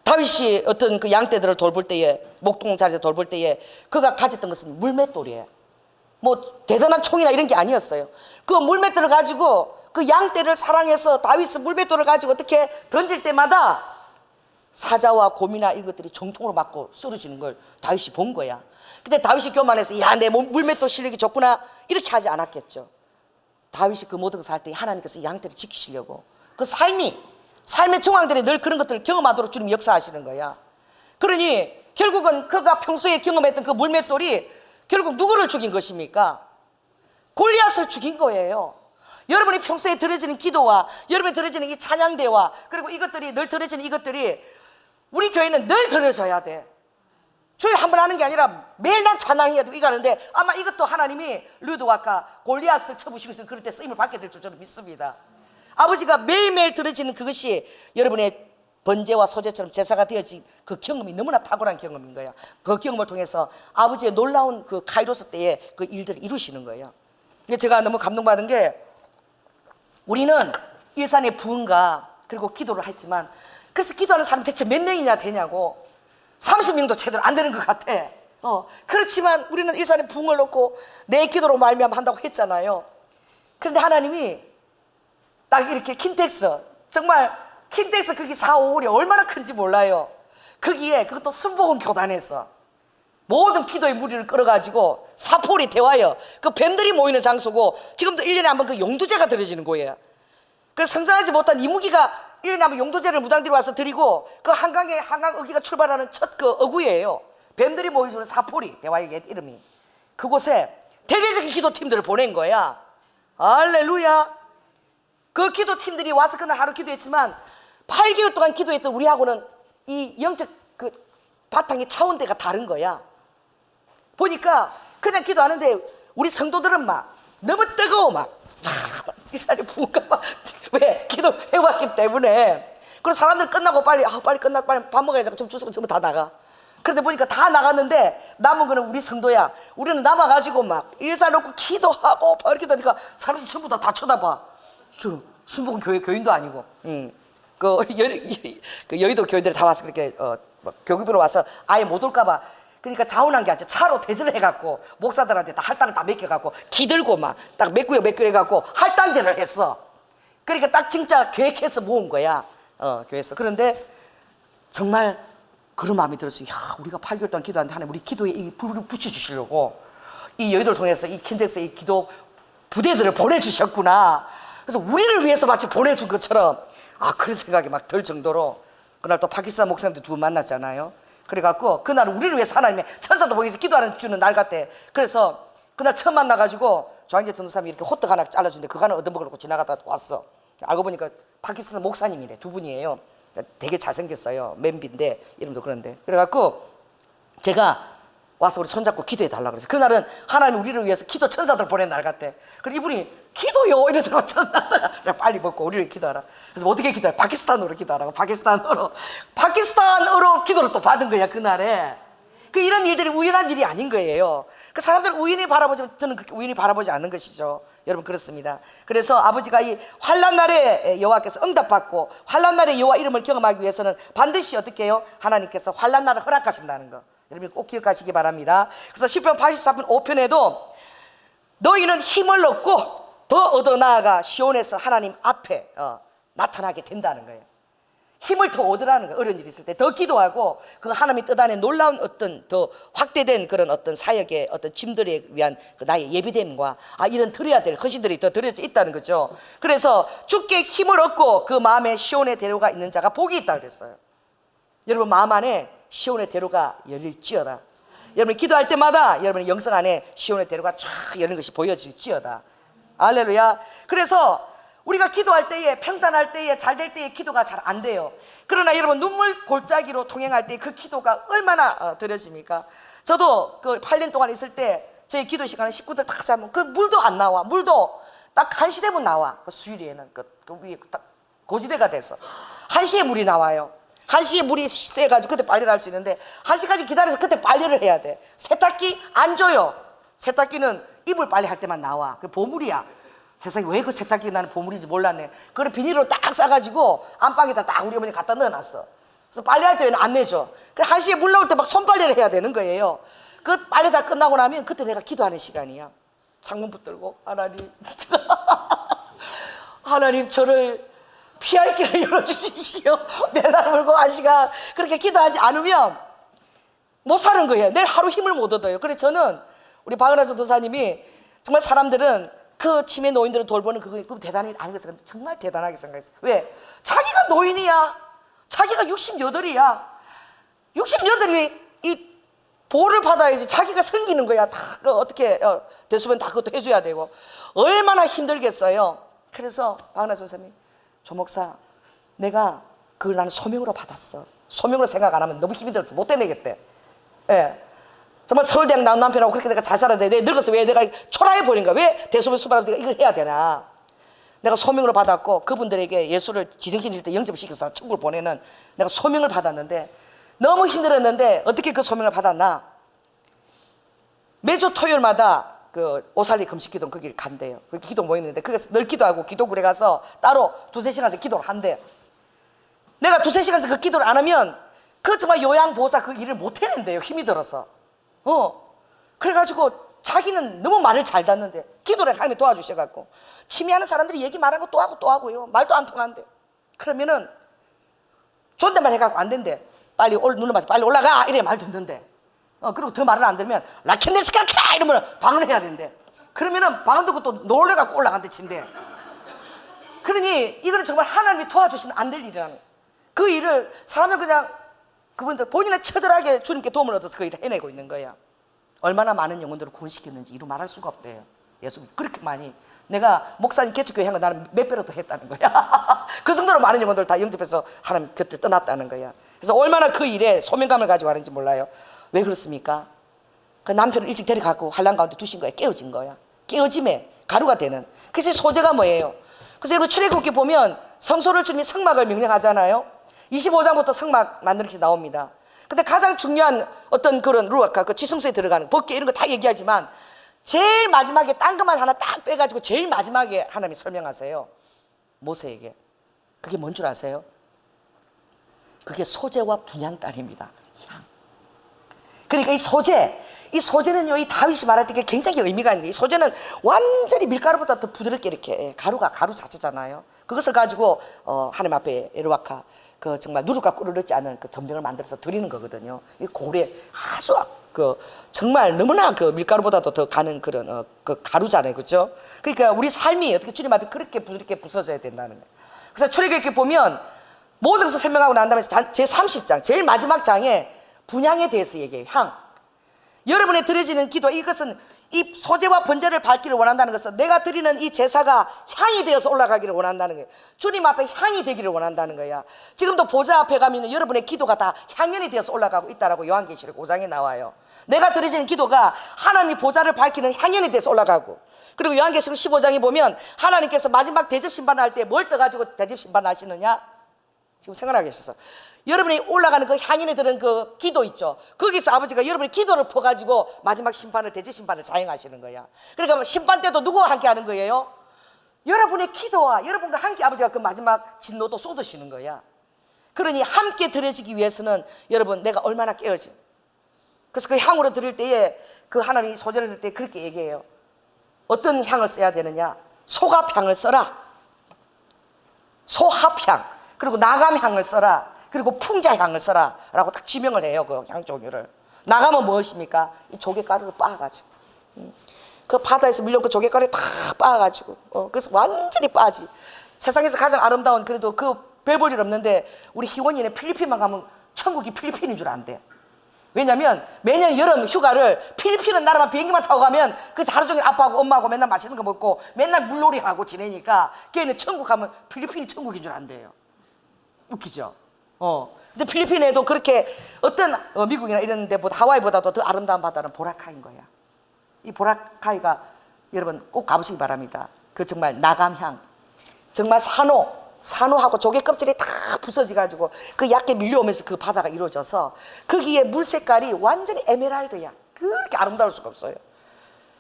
다윗이 어떤 그 양떼들을 돌볼 때에, 목동 자리에서 돌볼 때에 그가 가졌던 것은 물맷돌이에요. 대단한 총이나 이런 게 아니었어요. 그 물맷돌을 가지고 그 양떼를 사랑해서 다윗은 물맷돌을 가지고 어떻게 던질 때마다 사자와 곰이나 이런 것들이 정통으로 맞고 쓰러지는 걸 다윗이 본 거야. 근데 다윗이 교만해서 야, 내 물맷돌 실력이 좋구나 이렇게 하지 않았겠죠. 다윗이 그 모든 것을 할 때 하나님께서 양떼를 지키시려고 그 삶의 정황들이 늘 그런 것들을 경험하도록 주님 역사하시는 거야. 그러니 결국은 그가 평소에 경험했던 그 물맷돌이 결국 누구를 죽인 것입니까? 골리앗을 죽인 거예요. 여러분이 평소에 드려지는 기도와 여러분이 드려지는 이 찬양대와 그리고 이것들이 늘 드려지는 이것들이 우리 교회는 늘 드려져야 돼. 주일 한 번 하는 게 아니라 매일 난 찬양해도 이거 하는데 아마 이것도 하나님이 르드와 아까 골리앗을 쳐부시고 그럴 때 쓰임을 받게 될 줄 저는 믿습니다. 아버지가 매일매일 드려지는 그것이 여러분의 번제와 소제처럼 제사가 되어진 그 경험이 너무나 탁월한 경험인 거야. 그 경험을 통해서 아버지의 놀라운 그 카이로스 때에 그 일들을 이루시는 거예요. 제가 너무 감동받은 게 우리는 일산의 부흥과 그리고 기도를 했지만 그래서 기도하는 사람 대체 몇 명이냐 되냐고 30명도 제대로 안 되는 것 같아. 그렇지만 우리는 일산의 부흥을 놓고 내 기도로 말미암아 한다고 했잖아요. 그런데 하나님이 딱 이렇게 킨텍스, 정말 킨텍스 거기 4, 5월이 얼마나 큰지 몰라요. 거기에 그것도 순복음 교단에서 모든 기도의 무리를 끌어가지고 사포리 대화여 그 뱀들이 모이는 장소고 지금도 1년에 한 번 그 용두제가 드려지는 거예요. 그래서 성장하지 못한 이무기가 1년에 한 번 용두제를 무당들이 와서 드리고 그 한강 어기가 출발하는 첫 그 어구예요. 뱀들이 모여주는 사포리 대화의 옛 이름이. 그곳에 대대적인 기도팀들을 보낸 거야. 할렐루야. 그 기도팀들이 와서 그날 하루 기도했지만 8개월 동안 기도했던 우리하고는 이 영적 그 바탕의 차원대가 다른 거야. 보니까 그냥 기도하는데 우리 성도들은 막 너무 뜨거워 막 일산의 부흥가 막 왜 기도해왔기 때문에. 그리고 사람들 끝나고 빨리 끝나 빨리 밥 먹어야지 좀 주스고 전부 다 나가. 그런데 보니까 다 나갔는데 남은 거는 우리 성도야. 우리는 남아가지고 막 일사 놓고 기도하고 이렇게 되니까 사람들 전부 다 쳐다봐. 순복음 교인도 아니고 그 여의도 교인들이 다 와서 그렇게 교급으로 와서 아예 못 올까봐. 그러니까 자원한 게 아니라 차로 대전을 해갖고 목사들한테 다 할당을 다 맡겨갖고 기들고 막 딱 몇 구역 해갖고 할당제를 했어. 그러니까 딱 진짜 계획해서 모은 거야. 교회에서. 그런데 정말 그런 마음이 들었어요. 야, 우리가 8개월 동안 기도하는데 하나님 우리 기도에 이 불을 붙여주시려고 이 여의도를 통해서 이 킨텍스의 기도 부대들을 보내주셨구나. 그래서 우리를 위해서 마치 보내준 것처럼 그런 생각이 막 들 정도로 그날 또 파키스탄 목사님도 두 분 만났잖아요. 그래갖고 그날 우리를 위해서 하나님의 천사도 보이서 기도하는 주는 날 같대. 그래서 그날 처음 만나가지고 조항재 전도사님이 이렇게 호떡 하나 잘라주는데 그거 하나 얻어먹으려고 지나가다 왔어. 알고 보니까 파키스탄 목사님이래. 두 분이에요. 되게 잘생겼어요. 맨비인데 이름도 그런데. 그래갖고 제가 와서 우리 손잡고 기도해 달라고 그래서 그날은 하나님 우리를 위해서 기도 천사들 보낸 날 같대. 그리고 이분이 기도요 이러더라고. 천사가 빨리 먹고 우리를 기도하라. 그래서 어떻게 기도해? 파키스탄으로 기도하라고. 파키스탄으로 기도를 또 받은 거야 그날에. 이런 일들이 우연한 일이 아닌 거예요. 그 사람들은 우연히 바라보지만 저는 그렇게 우연히 바라보지 않는 것이죠. 여러분 그렇습니다. 그래서 아버지가 이 환난 날에 여호와께서 응답받고 환난 날에 여호와 이름을 경험하기 위해서는 반드시 어떻게 해요? 하나님께서 환난 날을 허락하신다는 거. 여러분 꼭 기억하시기 바랍니다. 그래서 시편 84편 5편에도 너희는 힘을 얻고 더 얻어 나아가 시온에서 하나님 앞에 나타나게 된다는 거예요. 힘을 더 얻으라는 거예요. 어려운 일이 있을 때 더 기도하고 그 하나님이 뜻안에 놀라운 어떤 더 확대된 그런 어떤 사역의 어떤 짐들에 위한 그 나의 예비됨과 이런 드려야 될 헌신들이 더 드려져 있다는 거죠. 그래서 주께 힘을 얻고 그 마음에 시온의 대로가 있는 자가 복이 있다 그랬어요. 여러분 마음 안에 시온의 대로가 열릴지어다. 여러분이 기도할 때마다 여러분의 영성 안에 시온의 대로가 쫙 열리는 것이 보여질지어다. 할렐루야. 그래서 우리가 기도할 때에 평단할 때에 잘 될 때에 기도가 잘 안 돼요. 그러나 여러분 눈물 골짜기로 통행할 때 그 기도가 얼마나 드려집니까? 저도 그 8년 동안 있을 때 저희 기도 시간에 식구들 딱 잡으면 그 물도 안 나와. 물도 딱 1시 되면 나와. 그 수유리에는 그 위에 딱 고지대가 돼서 1시에 물이 나와요. 1시에 물이 세가지고 그때 빨래를 할 수 있는데 1시까지 기다려서 그때 빨래를 해야 돼. 세탁기 안 줘요. 세탁기는 이불 빨래 할 때만 나와. 그 보물이야. 세상에 왜 그 세탁기 나는 보물인지 몰랐네. 그걸 비닐로 딱 싸가지고 안방에다 딱 우리 어머니 갖다 넣어놨어. 그래서 빨래할 때는 안 내줘. 그 1시에 물 나올 때 막 손빨래를 해야 되는 거예요. 그 빨래 다 끝나고 나면 그때 내가 기도하는 시간이야. 창문 붙들고 하나님 하나님 저를 피할 길을 열어주십시오. 매달 물고 1시간 그렇게 기도하지 않으면 못 사는 거예요. 내일 하루 힘을 못 얻어요. 그래서 저는 우리 박은하 전도사님이 정말 사람들은 그 치매 노인들을 돌보는 그거 대단히 아닌 것을 정말 대단하게 생각했어요. 왜? 자기가 노인이야. 자기가 68이야. 68이 이 보호를 받아야지 자기가 생기는 거야. 다 어떻게 대수변 다 그것도 해줘야 되고 얼마나 힘들겠어요. 그래서 박은하 전도사님이 조 목사 내가 그걸 나는 소명으로 받았어. 소명으로 생각 안 하면 너무 힘이 들어서 못 해내겠대. 예. 정말 서울대학 나온 남편하고 그렇게 내가 잘 살아야 돼. 내가 늙어서 왜 내가 초라해 버린 거야. 왜 대소변 수발하면서 내가 이걸 해야 되나. 내가 소명으로 받았고 그분들에게 예수를 지정신일 때 영접시켜서 천국을 보내는 내가 소명을 받았는데 너무 힘들었는데 어떻게 그 소명을 받았나. 매주 토요일마다 그 오살리 금식기도 거기를 간대요. 그 기도 모임인데 거기서 늘 기도하고 기도굴에 가서 따로 2-3시간씩 기도를 한대요. 내가 2-3시간씩 그 기도를 안 하면 그 정말 요양보호사 그 일을 못 해낸대요. 힘이 들어서. 그래가지고 자기는 너무 말을 잘 듣는데 기도를 하나님이 도와주셔갖고 치매하는 사람들이 얘기 말하고 또 하고 또 하고요. 말도 안 통한대. 그러면은 존댓말 해갖고 안 된대. 빨리 눈을 맞아 빨리 올라가 이래 말 듣는데 그리고 더 말을 안 들으면 라켄데스카카 이러면 방언을 해야 된대. 그러면은 방언 듣고 또 놀래갖고 올라간대 침대에. 그러니 이거는 정말 하나님이 도와주시면 안 될 일이라는 그 일을 사람은 그냥 그분들 본인은 처절하게 주님께 도움을 얻어서 그 일을 해내고 있는 거야. 얼마나 많은 영혼들을 구원시켰는지 이루 말할 수가 없대요. 예수 그렇게 많이. 내가 목사님 개척교회 한 거 나는 몇 배로 더 했다는 거야. 그 정도로 많은 영혼들을 다 영접해서 하나님 곁에 떠났다는 거야. 그래서 얼마나 그 일에 소명감을 가지고 하는지 몰라요. 왜 그렇습니까? 그 남편을 일찍 데려가고 환란 가운데 두신 거야. 깨어진 거야. 깨어짐에 가루가 되는. 그래서 소재가 뭐예요? 그래서 여러분 출애굽기 보면 성소를 주님이 성막을 명령하잖아요. 25장부터 성막 만드는 것이 나옵니다. 근데 가장 중요한 어떤 그런 루아카, 그 지성소에 들어가는 법계 이런 거 다 얘기하지만 제일 마지막에 딴 것만 하나 딱 빼가지고 제일 마지막에 하나님이 설명하세요. 모세에게. 그게 뭔 줄 아세요? 그게 소재와 분향단입니다. 향. 그러니까 이 소재는요, 이 다윗이 말할 때 굉장히 의미가 있는 게, 이 소재는 완전히 밀가루보다 더 부드럽게 이렇게, 가루 자체잖아요. 그것을 가지고 하나님 앞에 에르와카, 그 정말 누룩과 꿀을 넣지 않은 그 전병을 만들어서 드리는 거거든요. 이 고래 아주 정말 너무나 그 밀가루보다도 더 가는 그런 그 가루잖아요, 그렇죠? 그러니까 우리 삶이 어떻게 주님 앞에 그렇게 부드럽게 부서져야 된다는 거예요. 그래서 출애굽기 보면 모든 것을 설명하고 난 다음에 제 30장 제일 마지막 장에 분향에 대해서 얘기해요. 향. 여러분의 드려지는 기도, 이것은 이 소재와 번제를 밟기를 원한다는 것은 내가 드리는 이 제사가 향이 되어서 올라가기를 원한다는 거예요. 주님 앞에 향이 되기를 원한다는 거야. 지금도 보좌 앞에 가면 여러분의 기도가 다 향연이 되어서 올라가고 있다라고 요한계시록 5장에 나와요. 내가 드려지는 기도가 하나님이 보좌를 밝히는 향연이 돼서 올라가고, 그리고 요한계시록 15장에 보면 하나님께서 마지막 대접 심판할 때 뭘 떠가지고 대접 심판하시느냐, 지금 생각하겠어서 여러분이 올라가는 그 향연이 드는 그 기도 있죠. 거기서 아버지가 여러분의 기도를 퍼가지고 마지막 심판을, 대접 심판을 자행하시는 거야. 그러니까 심판 때도 누구와 함께 하는 거예요? 여러분의 기도와 여러분과 함께 아버지가 그 마지막 진노도 쏟으시는 거야. 그러니 함께 드려지기 위해서는 여러분, 내가 얼마나 깨어진, 그래서 그 향으로 드릴 때에 그 하나님이 소재를 드릴 때 그렇게 얘기해요. 어떤 향을 써야 되느냐? 소갑향을 써라. 소합향. 그리고 나감향을 써라. 그리고 풍자향을 써라 라고 딱 지명을 해요. 그 향 종류를. 나감은 무엇입니까? 이 조개가루를 빻아가지고, 그 바다에서 밀려온 그 조개가루를 다 빻아가지고, 그래서 완전히 빠지. 세상에서 가장 아름다운, 그래도 그 별 볼 일 없는데 우리 희원이네 필리핀만 가면 천국이 필리핀인 줄 안대. 왜냐면 매년 여름 휴가를 필리핀은 나라만 비행기만 타고 가면 그 하루 종일 아빠하고 엄마하고 맨날 맛있는 거 먹고 맨날 물놀이하고 지내니까 걔는 천국 가면 필리핀이 천국인 줄 안대요. 웃기죠? 근데 필리핀에도 그렇게 어떤 미국이나 이런 데보다, 하와이보다도 더 아름다운 바다는 보라카이인 거야. 이 보라카이가 여러분 꼭 가보시기 바랍니다. 그 정말 나감향, 정말 산호하고 조개 껍질이 다 부서져가지고 그 얕게 밀려오면서 그 바다가 이루어져서 거기에 물 색깔이 완전히 에메랄드야. 그렇게 아름다울 수가 없어요.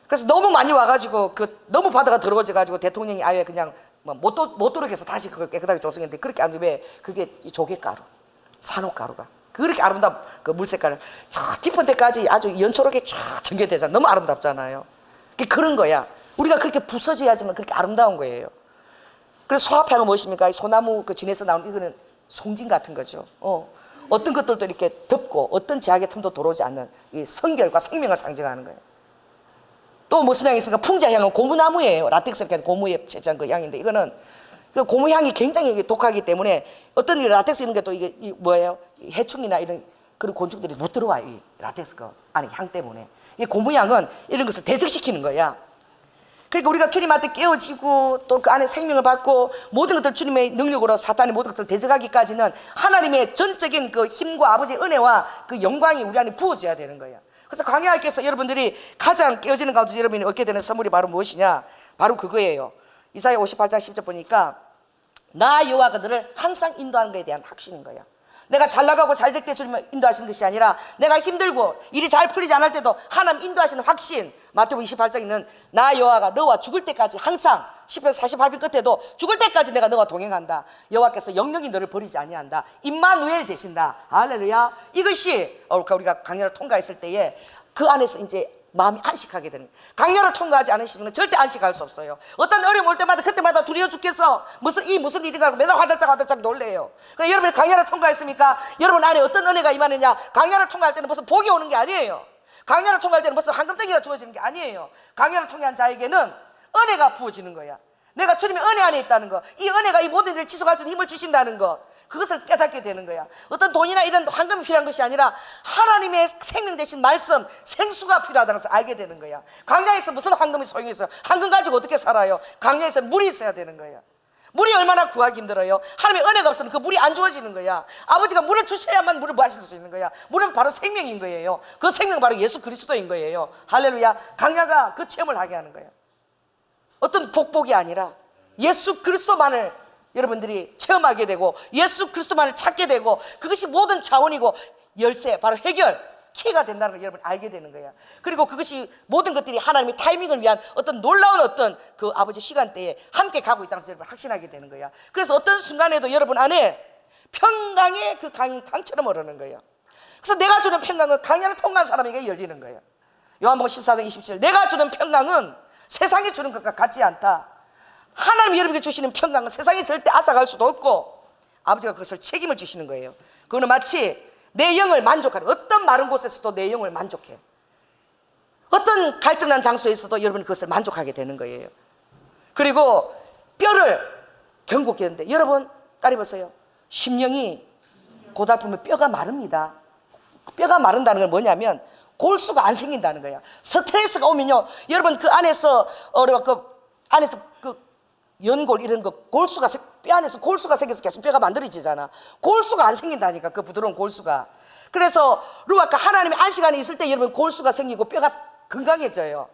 그래서 너무 많이 와가지고 너무 바다가 더러워져가지고 대통령이 아예 그냥 못 들어오게 해서 다시 그걸 깨끗하게 조성했는데, 그렇게 아름다워. 왜? 그게 이 조개가루, 산호가루가 그렇게 아름다운 그 물 색깔을 저 깊은 데까지 아주 연초록에 쫙 전개되잖아. 너무 아름답잖아요. 그런 거야. 우리가 그렇게 부서져야지만 그렇게 아름다운 거예요. 그래서 소합향은 무엇입니까? 이 소나무 그 진에서 나오는 이거는 송진 같은 거죠. 어떤 것들도 이렇게 덮고 어떤 제약의 틈도 들어오지 않는 이 성결과 생명을 상징하는 거예요. 또 무슨 향이 있습니까? 풍자향은 고무나무예요. 라텍스 이렇게 고무에 채취한 그 향인데, 이거는 그 고무향이 굉장히 독하기 때문에 어떤 이 라텍스 이런 게 또 이게 뭐예요? 해충이나 이런 그런 곤충들이 못 들어와요. 이 라텍스 그 안에 향 때문에. 이 고무향은 이런 것을 대적시키는 거야. 그러니까 우리가 주님한테 깨어지고 또 그 안에 생명을 받고 모든 것들 주님의 능력으로 사탄이 모든 것을 대적하기까지는 하나님의 전적인 그 힘과 아버지의 은혜와 그 영광이 우리 안에 부어져야 되는 거야. 그래서 광야하께서 여러분들이 가장 깨어지는 가운데 여러분이 얻게 되는 선물이 바로 무엇이냐? 바로 그거예요. 이사야 58장 10절 보니까 나 여호와가 너를 항상 인도하는 것에 대한 확신인 거야. 내가 잘 나가고 잘 될 때 주님을 인도하시는 것이 아니라 내가 힘들고 일이 잘 풀리지 않을 때도 하나님 인도하시는 확신. 마태복음 28장에 있는 나 여호와가 너와 죽을 때까지 항상 10편 48편 끝에도 죽을 때까지 내가 너와 동행한다. 여호와께서 영영이 너를 버리지 아니한다. 임마누엘 되신다. 할렐루야. 이것이 우리가 강연을 통과했을 때에 그 안에서 이제 마음이 안식하게 되는 거예요. 강렬을 통과하지 않으시면 절대 안식할 수 없어요. 어떤 어려움 올 때마다 그때마다 두려워 죽겠어. 무슨 일인가 하고 맨날 화들짝 놀래요. 그러니까 여러분이 강렬을 통과했습니까? 여러분 안에 어떤 은혜가 임하느냐? 강렬을 통과할 때는 무슨 복이 오는 게 아니에요. 강렬을 통과할 때는 무슨 황금덩이가 주어지는 게 아니에요. 강렬을 통과한 자에게는 은혜가 부어지는 거야. 내가 주님의 은혜 안에 있다는 거, 이 은혜가 이 모든 일을 지속할 수 있는 힘을 주신다는 거, 그것을 깨닫게 되는 거야. 어떤 돈이나 이런 황금이 필요한 것이 아니라 하나님의 생명 대신 말씀, 생수가 필요하다는 것을 알게 되는 거야. 광야에서 무슨 황금이 소용이 있어요? 황금 가지고 어떻게 살아요? 광야에서 물이 있어야 되는 거야. 물이 얼마나 구하기 힘들어요? 하나님의 은혜가 없으면 그 물이 안 주어지는 거야. 아버지가 물을 주셔야만 물을 마실 수 있는 거야. 물은 바로 생명인 거예요. 그 생명은 바로 예수 그리스도인 거예요. 할렐루야. 광야가 그 체험을 하게 하는 거예요. 어떤 복복이 아니라 예수 그리스도만을 여러분들이 체험하게 되고 예수 그리스도만을 찾게 되고 그것이 모든 자원이고 열쇠, 바로 해결, 키가 된다는 걸 여러분 알게 되는 거야. 그리고 그것이 모든 것들이 하나님의 타이밍을 위한 어떤 놀라운 어떤 그 아버지 시간대에 함께 가고 있다는 것을 여러분 확신하게 되는 거야. 그래서 어떤 순간에도 여러분 안에 평강의 그 강이 강처럼 흐르는 거예요. 그래서 내가 주는 평강은 강야를 통과한 사람에게 열리는 거예요. 요한복음 14장 27, 내가 주는 평강은 세상이 주는 것과 같지 않다. 하나님이 여러분에게 주시는 평강은 세상이 절대 앗아갈 수도 없고 아버지가 그것을 책임을 주시는 거예요. 그거는 마치 내 영을 만족하는, 어떤 마른 곳에서도 내 영을 만족해. 어떤 갈증난 장소에서도 여러분이 그것을 만족하게 되는 거예요. 그리고 뼈를 경고케 하는데, 여러분 따라해 보세요. 심령이 고달프면 뼈가 마릅니다. 뼈가 마른다는 건 뭐냐면 골수가 안 생긴다는 거야. 스트레스가 오면요, 여러분 그 안에서 안에서 연골 이런 거 골수가, 뼈 안에서 골수가 생겨서 계속 뼈가 만들어지잖아. 골수가 안 생긴다니까, 그 부드러운 골수가. 그래서 루아카 하나님의 안식안에 있을 때 여러분 골수가 생기고 뼈가 건강해져요.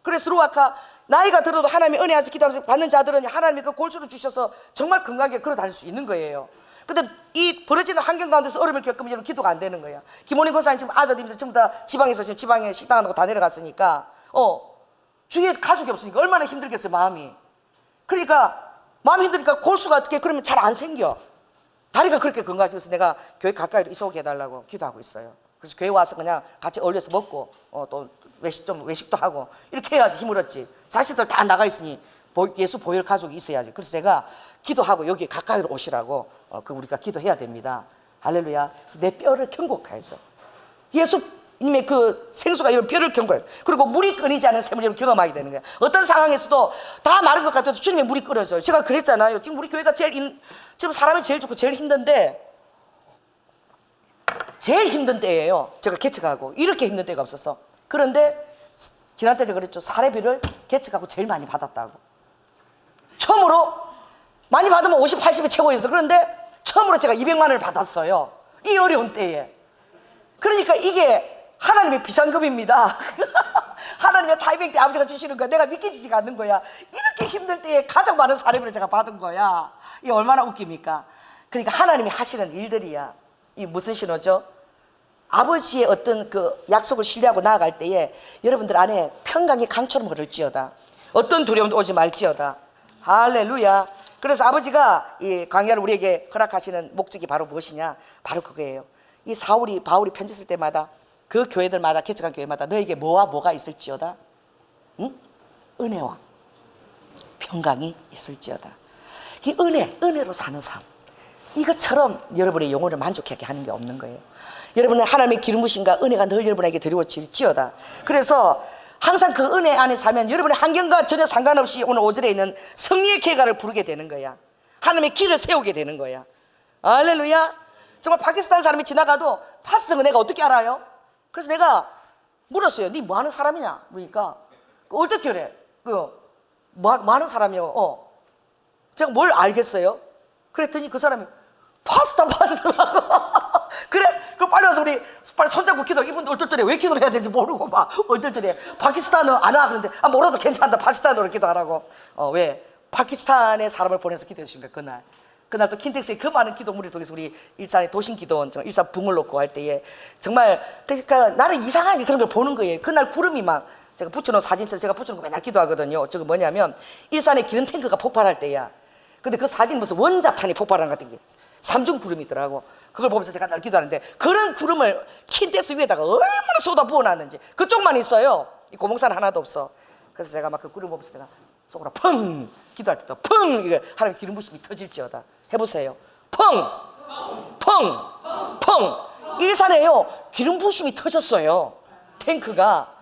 그래서 루아카 나이가 들어도 하나님의 은혜 안에서 기도하면서 받는 자들은 하나님이 그 골수를 주셔서 정말 건강하게 걸어 다닐 수 있는 거예요. 근데 이 벌어지는 환경 가운데서 어려움을 겪으면 여러분 기도가 안 되는 거야. 김원희 권사님 지금 아들님들 전부 다 지방에서 지금 지방에 식당 하는 거 다 내려갔으니까 주위에 가족이 없으니까 얼마나 힘들겠어요, 마음이. 그러니까 마음이 힘드니까 골수가 어떻게 그러면 잘 안 생겨. 다리가 그렇게 건강해져서 내가 교회 가까이 이사 오게 해달라고 기도하고 있어요. 그래서 교회 와서 그냥 같이 어울려서 먹고 또 외식도 하고 이렇게 해야지 힘을 얻지. 자식들 다 나가 있으니 예수 보혈 가족이 있어야지. 그래서 제가 기도하고 여기 가까이로 오시라고 우리가 기도해야 됩니다. 할렐루야. 그래서 내 뼈를 경고해서 예수님의 그 생수가 이런 뼈를 경고해요. 그리고 물이 끊이지 않은 샘을 경험하게 되는 거예요. 어떤 상황에서도 다 마른 것 같아도 주님의 물이 끊어져요. 제가 그랬잖아요. 지금 우리 교회가 지금 사람이 제일 좋고 제일 힘든데, 제일 힘든 때예요. 제가 개척하고 이렇게 힘든 때가 없었어. 그런데 지난 때도 그랬죠. 사례비를 개척하고 제일 많이 받았다고. 처음으로 많이 받으면 50, 80이 최고였어. 그런데 처음으로 제가 200만 원을 받았어요. 이 어려운 때에. 그러니까 이게 하나님의 비상금입니다. 하나님의 타이밍 때 아버지가 주시는 거야. 내가 믿기지가 않는 거야. 이렇게 힘들 때에 가장 많은 사례비를 제가 받은 거야. 이게 얼마나 웃깁니까? 그러니까 하나님이 하시는 일들이야. 이 무슨 신호죠? 아버지의 어떤 그 약속을 신뢰하고 나아갈 때에 여러분들 안에 평강이 강처럼 흐를지어다. 어떤 두려움도 오지 말지어다. 할렐루야. 그래서 아버지가 이 광야를 우리에게 허락하시는 목적이 바로 무엇이냐? 바로 그거예요. 이 바울이 편지 쓸 때마다 그 교회들마다, 개척한 교회마다 너에게 뭐와 뭐가 있을지어다? 응? 은혜와 평강이 있을지어다. 이 은혜로 사는 삶, 이것처럼 여러분의 영혼을 만족하게 하는 게 없는 거예요. 여러분은 하나님의 기름 부으심과 은혜가 늘 여러분에게 드리워질지어다. 그래서 항상 그 은혜 안에 살면 여러분의 환경과 전혀 상관없이 오늘 5절에 있는 승리의 계가를 부르게 되는 거야. 하나님의 길을 세우게 되는 거야. 할렐루야. 정말 파키스탄 사람이 지나가도 파스타가 내가 어떻게 알아요? 그래서 내가 물었어요. 니 뭐 하는 사람이냐? 그러니까 어떻게 그래? 뭐 하는 사람이요? 제가 뭘 알겠어요? 그랬더니 그 사람이 파스타라고. 그래? 그럼 빨리 와서 우리 빨리 손잡고 기도. 이분도 얼떨떨해. 왜 기도를 해야 되는지 모르고 막 얼떨떨해. 파키스탄은 안 와. 그런데 몰라도 괜찮다. 파키스탄으로 기도하라고. 왜? 파키스탄에 사람을 보내서 기도해 주신 거야. 그날 또 킨텍스의 그 많은 기도물을 통해서 우리 일산의 도심기도원, 일산 붕을 놓고 할 때에 정말, 그러니까 나는 이상하게 그런 걸 보는 거예요. 그날 구름이 막 제가 붙여놓은 사진처럼 제가 붙여놓고 맨날 기도하거든요. 저거 뭐냐면 일산의 기름 탱크가 폭발할 때야. 근데 그 사진 무슨 원자탄이 폭발하는 것 같은 게 삼중 구름이더라고. 그걸 보면서 제가 날 기도하는데 그런 구름을 킨텍스 위에다가 얼마나 쏟아 부어놨는지. 그쪽만 있어요. 이 고목산 하나도 없어. 그래서 제가 막 그 구름 보면서 내가 속으로 펑 기도할 때도 펑 이게 하나님 기름 부심이 터질지어다. 해보세요. 펑 펑 펑. 일산에요 기름 부심이 터졌어요. 탱크가.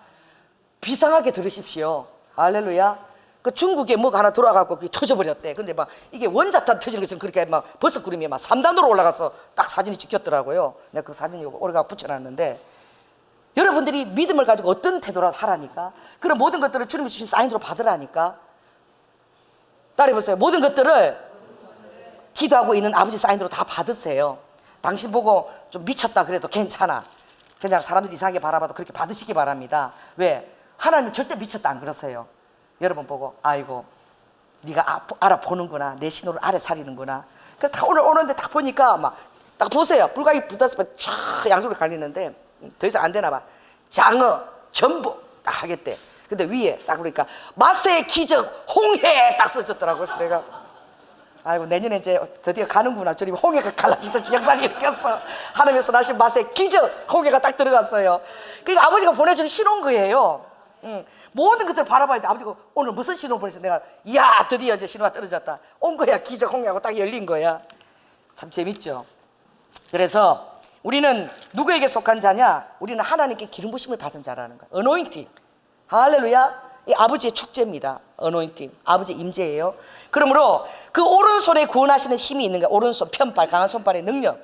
비상하게 들으십시오. 할렐루야. 그 중국에 뭐가 하나 돌아가고 그게 터져버렸대. 근데 막 이게 원자탄 터지는 것처럼 그렇게 막 버섯 구름이 막 3단으로 올라가서 딱 사진이 찍혔더라고요. 내가 그 사진 오래가 붙여놨는데, 여러분들이 믿음을 가지고 어떤 태도로 하라니까. 그런 모든 것들을 주님이 주신 사인으로 받으라니까. 따라해보세요. 모든 것들을 기도하고 있는 아버지 사인으로 다 받으세요. 당신 보고 좀 미쳤다 그래도 괜찮아. 그냥 사람들이 이상하게 바라봐도 그렇게 받으시기 바랍니다. 왜? 하나님은 절대 미쳤다 안 그러세요. 여러분 보고 아이고 네가 알아보는구나. 내 신호를 알아차리는구나. 그래서 다 오늘 오는데 딱 보니까 막 딱 보세요. 불가기 붙었으면 쫙 양쪽으로 갈리는데 더 이상 안 되나 봐. 장어, 전부 딱 하겠대. 근데 위에 딱 보니까 마세의 기적 홍해 딱 써졌더라고. 그래서 내가 아이고 내년에 이제 드디어 가는구나. 주님 홍해가 갈라지듯이 역사를 일으켰어. 하나님께서 나신 맛에 기적 홍해가 딱 들어갔어요. 그러니까 아버지가 보내준 신호인 거예요. 모든 것들을 바라봐야 돼. 아버지가 오늘 무슨 신호 보내서 내가 이야 드디어 이제 신호가 떨어졌다. 온 거야. 기적 홍해하고 딱 열린 거야. 참 재밌죠. 그래서 우리는 누구에게 속한 자냐? 우리는 하나님께 기름 부심을 받은 자라는 거야. 어노인팅. 할렐루야. 이 아버지의 축제입니다. 어노인팅. 아버지의 임재예요. 그러므로 그 오른손에 구원하시는 힘이 있는 거야. 오른손 편팔 강한 손발의 능력.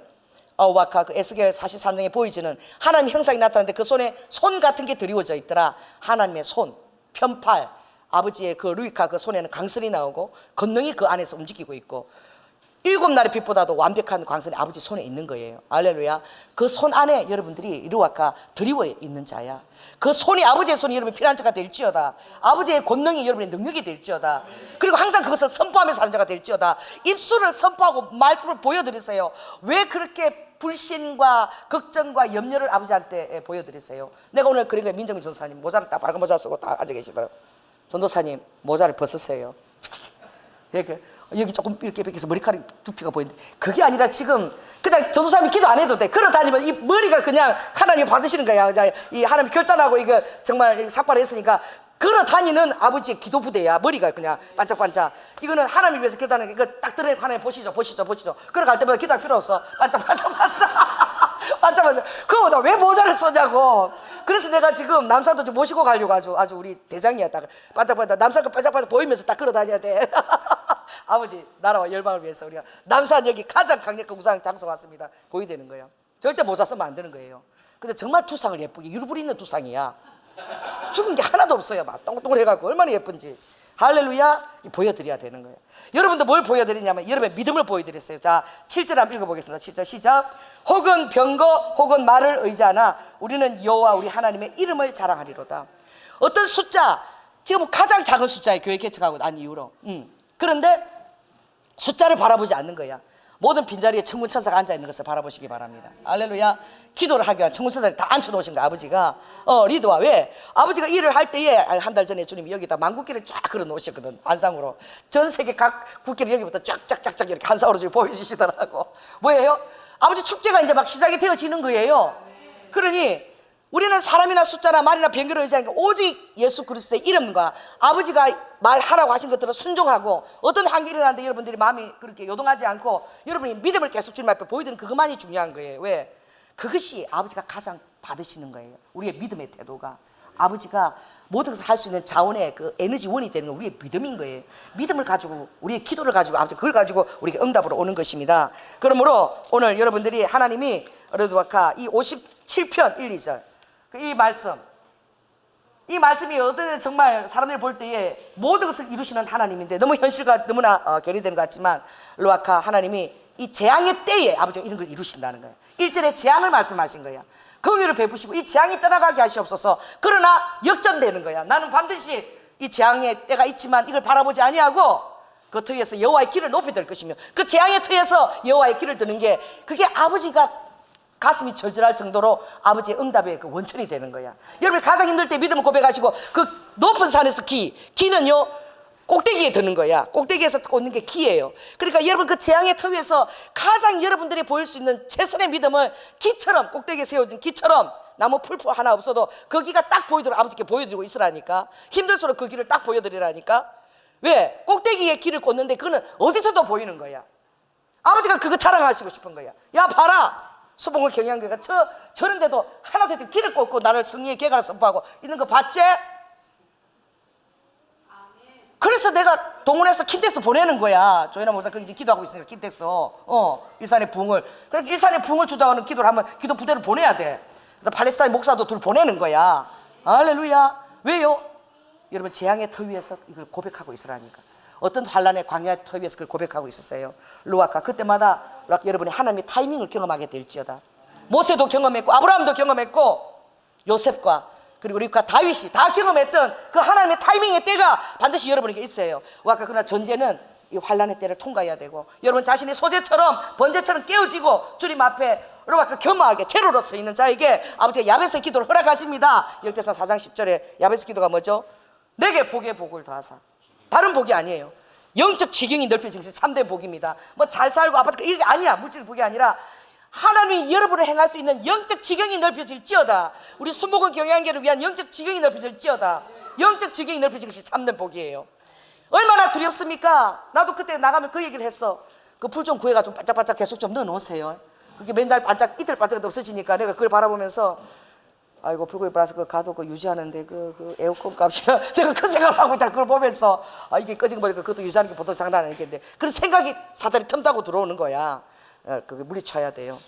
와카 그 에스겔 43장에 보이지는 하나님 형상이 나타나는데 그 손에 손 같은 게 드리워져 있더라. 하나님의 손, 편팔, 아버지의 그 루이카 그 손에는 강선이 나오고 권능이 그 안에서 움직이고 있고 7날의 빛보다도 완벽한 광선이 아버지 손에 있는 거예요. 할렐루야. 그 손 안에 여러분들이 루아카 드리워 있는 자야. 그 손이 아버지의 손이 여러분의 피난 자가 될지어다. 아버지의 권능이 여러분의 능력이 될지어다. 그리고 항상 그것을 선포하면서 사는 자가 될지어다. 입술을 선포하고 말씀을 보여드리세요. 왜 그렇게 불신과 걱정과 염려를 아버지한테 보여드리세요? 내가 오늘 그러니까 민정민 전도사님 모자를 딱 빨간 모자 쓰고 딱 앉아 계시더라고요. 전도사님 모자를 벗으세요. 여기 조금 이렇게 벗겨서 머리카락 두피가 보이는데 그게 아니라 지금 그냥 전도사님이 기도 안 해도 돼. 걸어 다니면 이 머리가 그냥 하나님이 받으시는 거야. 이 하나님 결단하고 이거 정말 삭발했으니까 걸어 다니는 아버지의 기도 부대야. 머리가 그냥 반짝반짝. 이거는 하나님을 위해서 결단하는 게 이거 딱 들어 하나님 보시죠. 걸어갈 때마다 기도할 필요 없어. 반짝반짝 반짝반짝. 그거보다 왜 모자를 쓰냐고. 그래서 내가 지금 남산도 좀 모시고 가려고 아주 우리 대장이야. 딱 반짝반짝 남산가 반짝반짝 보이면서 딱 걸어 다녀야 돼. 아버지 나라와 열방을 위해서 우리가 남산 여기 가장 강력한 우상 장소 같습니다. 보이되는 거예요. 절대 모자 쓰면 안 되는 거예요. 근데 정말 두상을 예쁘게 유르불 있는 두상이야. 죽은 게 하나도 없어요. 막 동글동글해갖고 얼마나 예쁜지. 할렐루야. 보여드려야 되는 거예요. 여러분도 뭘 보여드리냐면 여러분의 믿음을 보여드렸어요. 자 7절 한번 읽어보겠습니다. 7절 시작. 혹은 병거 혹은 말을 의지하나 우리는 여호와 우리 하나님의 이름을 자랑하리로다. 어떤 숫자 지금 가장 작은 숫자에 교회 개척하고 난 이후로 그런데 숫자를 바라보지 않는 거야. 모든 빈자리에 천군천사가 앉아있는 것을 바라보시기 바랍니다. 할렐루야. 기도를 하기 위한 천군천사를 다 앉혀놓으신 거야. 아버지가 리도와 왜? 아버지가 일을 할 때에 한 달 전에 주님이 여기다 만국기를 쫙 걸어 놓으셨거든. 안상으로 전 세계 각 국기를 여기부터 쫙쫙쫙쫙 이렇게 한상으로 보여주시더라고. 뭐예요? 아버지 축제가 이제 막 시작이 되어지는 거예요. 그러니 우리는 사람이나 숫자나 말이나 변결을 의지하는 게 오직 예수 그리스도의 이름과 아버지가 말하라고 하신 것들을 순종하고 어떤 환경이 일어나는데 여러분들이 마음이 그렇게 요동하지 않고 여러분이 믿음을 계속 주님 앞에 보여드리는 그것만이 중요한 거예요. 왜? 그것이 아버지가 가장 받으시는 거예요. 우리의 믿음의 태도가 아버지가 모든 것을 할 수 있는 자원의 그 에너지원이 되는 건 우리의 믿음인 거예요. 믿음을 가지고 우리의 기도를 가지고 아버지 그걸 가지고 우리가 응답으로 오는 것입니다. 그러므로 오늘 여러분들이 하나님이 르드와카 이 57편 1, 2절 이 말씀이 어떤 정말 사람들이 볼 때에 모든 것을 이루시는 하나님인데 너무 현실과 너무나 괴리되는 것 같지만 루아카 하나님이 이 재앙의 때에 아버지가 이런 걸 이루신다는 거예요. 1절에 재앙을 말씀하신 거야. 긍휼을 베푸시고 이 재앙이 떠나가게 하시옵소서. 그러나 역전되는 거야. 나는 반드시 이 재앙의 때가 있지만 이걸 바라보지 아니하고 그 터에서 여호와의 길을 높이 들 것이며 그 재앙의 터에서 여호와의 길을 드는 게 그게 아버지가 가슴이 절절할 정도로 아버지의 응답의 그 원천이 되는 거야. 여러분 가장 힘들 때 믿음을 고백하시고 그 높은 산에서 기는요 꼭대기에 드는 거야. 꼭대기에서 꽂는 게 기예요. 그러니까 여러분 그 재앙의 터 위에서 가장 여러분들이 보일 수 있는 최선의 믿음을 기처럼 꼭대기에 세워진 기처럼 나무 풀포 하나 없어도 그 기가 딱 보이도록 아버지께 보여드리고 있으라니까. 힘들수록 그 길을 딱 보여드리라니까. 왜? 꼭대기에 길을 꽂는데 그거는 어디서도 보이는 거야. 아버지가 그거 자랑하시고 싶은 거야. 야 봐라 수봉을 경영교회가 저런데도 하나도 길을 꽂고 나를 승리의 개가를 선포하고 있는 거 봤지? 그래서 내가 동원해서 킨텍스 보내는 거야. 조현아 목사 거기 지금 기도하고 있으니까 킨텍스 일산의 부흥을. 그러니까 일산의 부흥을 주도하는 기도를 하면 기도 부대를 보내야 돼. 그래서 팔레스타인 목사도 둘 보내는 거야. 할렐루야. 왜요? 여러분 재앙의 터 위에서 이걸 고백하고 있으라니까. 어떤 환란의 광야의 터 위에서 그걸 고백하고 있었어요. 루아카 그때마다 여러분이 하나님의 타이밍을 경험하게 될지어다. 모세도 경험했고 아브라함도 경험했고 요셉과 그리고 리브카 다윗이 다 경험했던 그 하나님의 타이밍의 때가 반드시 여러분에게 있어요. 아까 그러나 전제는 이 환란의 때를 통과해야 되고 여러분 자신이 소재처럼 번제처럼 깨어지고 주님 앞에 여러분 겸허하게 제로로서 있는 자에게 아버지가 야베스의 기도를 허락하십니다. 역대상 4장 10절에 야베스 기도가 뭐죠? 내게 복에 복을 더하사. 다른 복이 아니에요. 영적 지경이 넓혀진 것이 참된 복입니다. 뭐 잘 살고 아파트 이게 아니야. 물질 복이 아니라 하나님이 여러분을 행할 수 있는 영적 지경이 넓혀질지어다. 우리 수목원 경영계를 위한 영적 지경이 넓혀질지어다. 영적 지경이 넓혀진 것이 참된 복이에요. 얼마나 두렵습니까? 나도 그때 나가면 그 얘기를 했어. 그 불 좀 구해가 좀 반짝반짝 계속 좀 넣어놓으세요. 그게 맨날 반짝 이틀 반짝 없어지니까 내가 그걸 바라보면서 아이고 불구에 플러스 그 가도 그 유지하는데 그 에어컨 값이나 내가 그 생각을 하고 있다. 그걸 보면서 아 이게 꺼진 거 보니까 그것도 유지하는 게 보통 장난 아니겠는데 그런 생각이 사단이 틈타고 들어오는 거야. 그게 물리쳐야 돼요.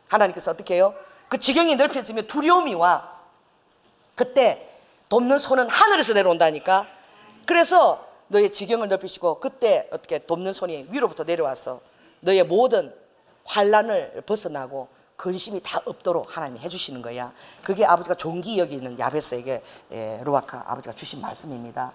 하나님께서 어떻게 해요? 그 지경이 넓혀지면 두려움이 와. 그때 돕는 손은 하늘에서 내려온다니까. 그래서 너의 지경을 넓히시고 그때 어떻게 돕는 손이 위로부터 내려와서 너의 모든 환난을 벗어나고 근심이 다 없도록 하나님이 해주시는 거야. 그게 아버지가 존귀 여기는 야베스에게 루아카 아버지가 주신 말씀입니다.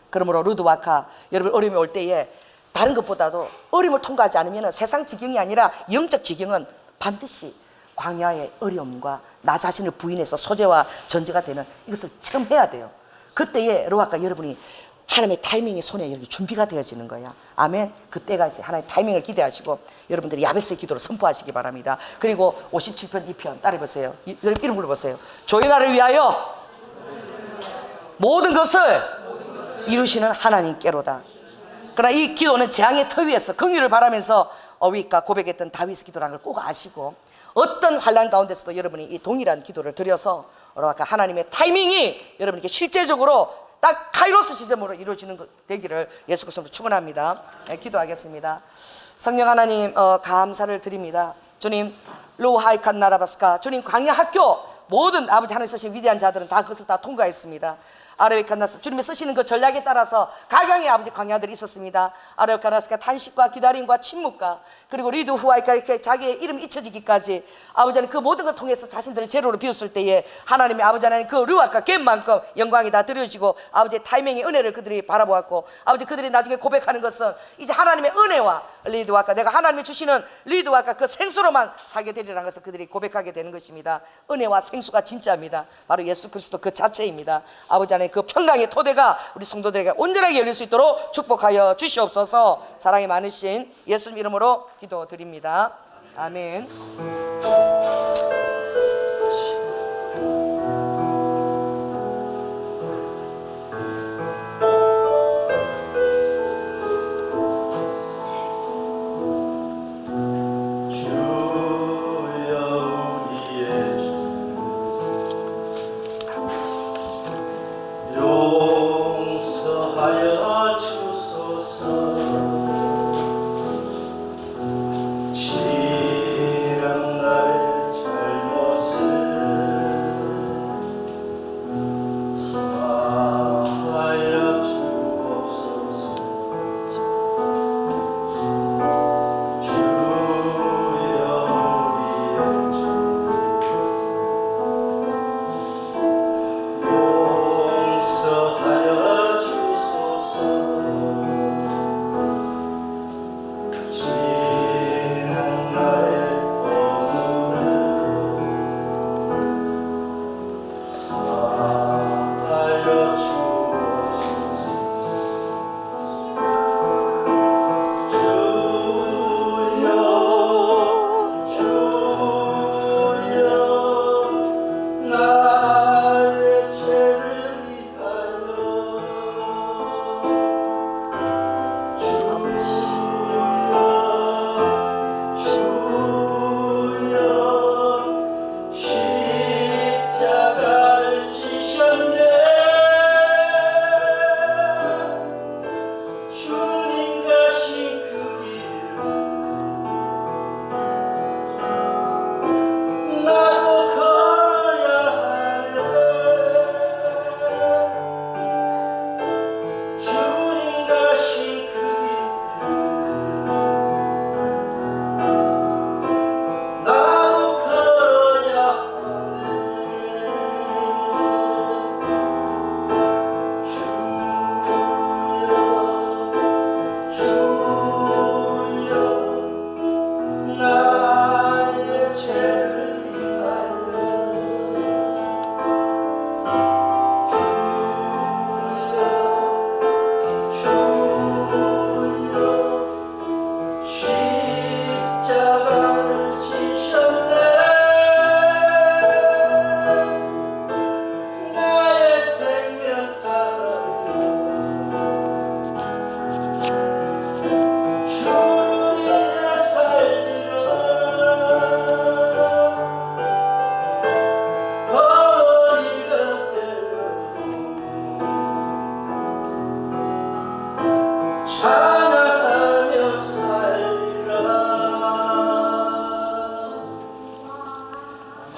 그러므로 루드와카 여러분 어려움이 올 때에 다른 것보다도 어려움을 통과하지 않으면 세상 지경이 아니라 영적 지경은 반드시 광야의 어려움과 나 자신을 부인해서 소재와 전제가 되는 이것을 체험해야 돼요. 그때에 루아카 여러분이 하나님의 타이밍이 손에 이렇게 준비가 되어지는 거야. 아멘. 그때가 있어요. 하나님의 타이밍을 기대하시고 여러분들이 야베스의 기도로 선포하시기 바랍니다. 그리고 57편 2편 따라해보세요. 여러분 이름 불러보세요. 주의 나라를 위하여 모든 것을 이루시는 하나님께로다. 그러나 이 기도는 재앙의 터 위에서 긍휼을 바라면서 어휘가 고백했던 다윗의 기도라는 걸 꼭 아시고 어떤 환난 가운데서도 여러분이 이 동일한 기도를 드려서 하나님의 타이밍이 여러분에게 실제적으로 딱 카이로스 시점으로 이루어지는 것 되기를 예수 그리스도로 축원합니다. 기도하겠습니다. 성령 하나님 감사를 드립니다. 주님 로하이칸 나라바스카 주님 광야 학교 모든 아버지 하나님 쓰신 위대한 자들은 다 그것을 다 통과했습니다. 아레오카나스 주님이 쓰시는 그 전략에 따라서 각양의 아버지 광야들이 있었습니다. 아레오카나스가 탄식과 기다림과 침묵과 그리고 리드 후아이카 이렇게 자기의 이름이 잊혀지기까지 아버지 하나님 그 모든 걸 통해서 자신들을 제로로 비웠을 때에 하나님의 아버지 하나님 그 르와카 갯만큼 영광이 다 드려지고 아버지의 타이밍의 은혜를 그들이 바라보았고 아버지 그들이 나중에 고백하는 것은 이제 하나님의 은혜와 리드와카 내가 하나님이 주시는 리드와카 그 생수로만 살게 되리라는 것을 그들이 고백하게 되는 것입니다. 은혜와 생수가 진짜입니다. 바로 예수 그리스도 그 자체입니다. 아버지 하나님 그 평강의 토대가 우리 성도들에게 온전하게 열릴 수 있도록 축복하여 주시옵소서. 사랑이 많으신 예수님 이름으로 기도드립니다. 아멘. 용서하여 주소서. 지난 날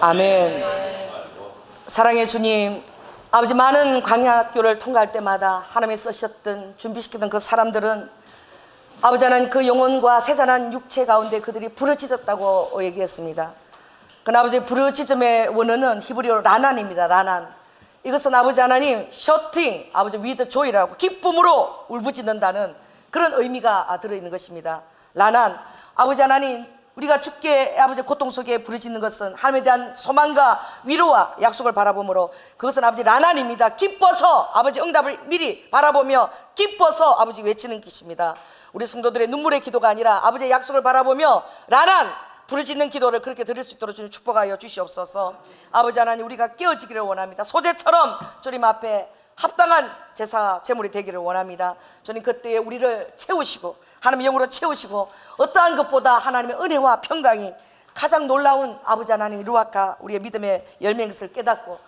아멘. 사랑의 주님, 아버지, 많은 광야학교를 통과할 때마다 하나님이 쓰셨던, 준비시키던 그 사람들은 아버지 하나님 그 영혼과 세잔한 육체 가운데 그들이 부르짖었다고 얘기했습니다. 그러나 아버지, 부르짖음의 원어는 히브리어로 라난입니다. 라난. 이것은 아버지 하나님 셔팅, 아버지 위드 조이라고 기쁨으로 울부짖는다는 그런 의미가 들어있는 것입니다. 라난. 아버지 하나님, 우리가 주께 아버지 고통 속에 부르짖는 것은 하나님에 대한 소망과 위로와 약속을 바라보므로 그것은 아버지 라난입니다. 기뻐서 아버지 응답을 미리 바라보며 기뻐서 아버지 외치는 것입니다. 우리 성도들의 눈물의 기도가 아니라 아버지의 약속을 바라보며 라난 부르짖는 기도를 그렇게 드릴 수 있도록 주님 축복하여 주시옵소서. 아버지 하나님, 우리가 깨어지기를 원합니다. 소재처럼 주님 앞에 합당한 제사 제물이 되기를 원합니다. 주님, 그때에 우리를 채우시고 하나님의 영으로 채우시고 어떠한 것보다 하나님의 은혜와 평강이 가장 놀라운 아버지 하나님 루아카 우리의 믿음의 열매인 것을 깨닫고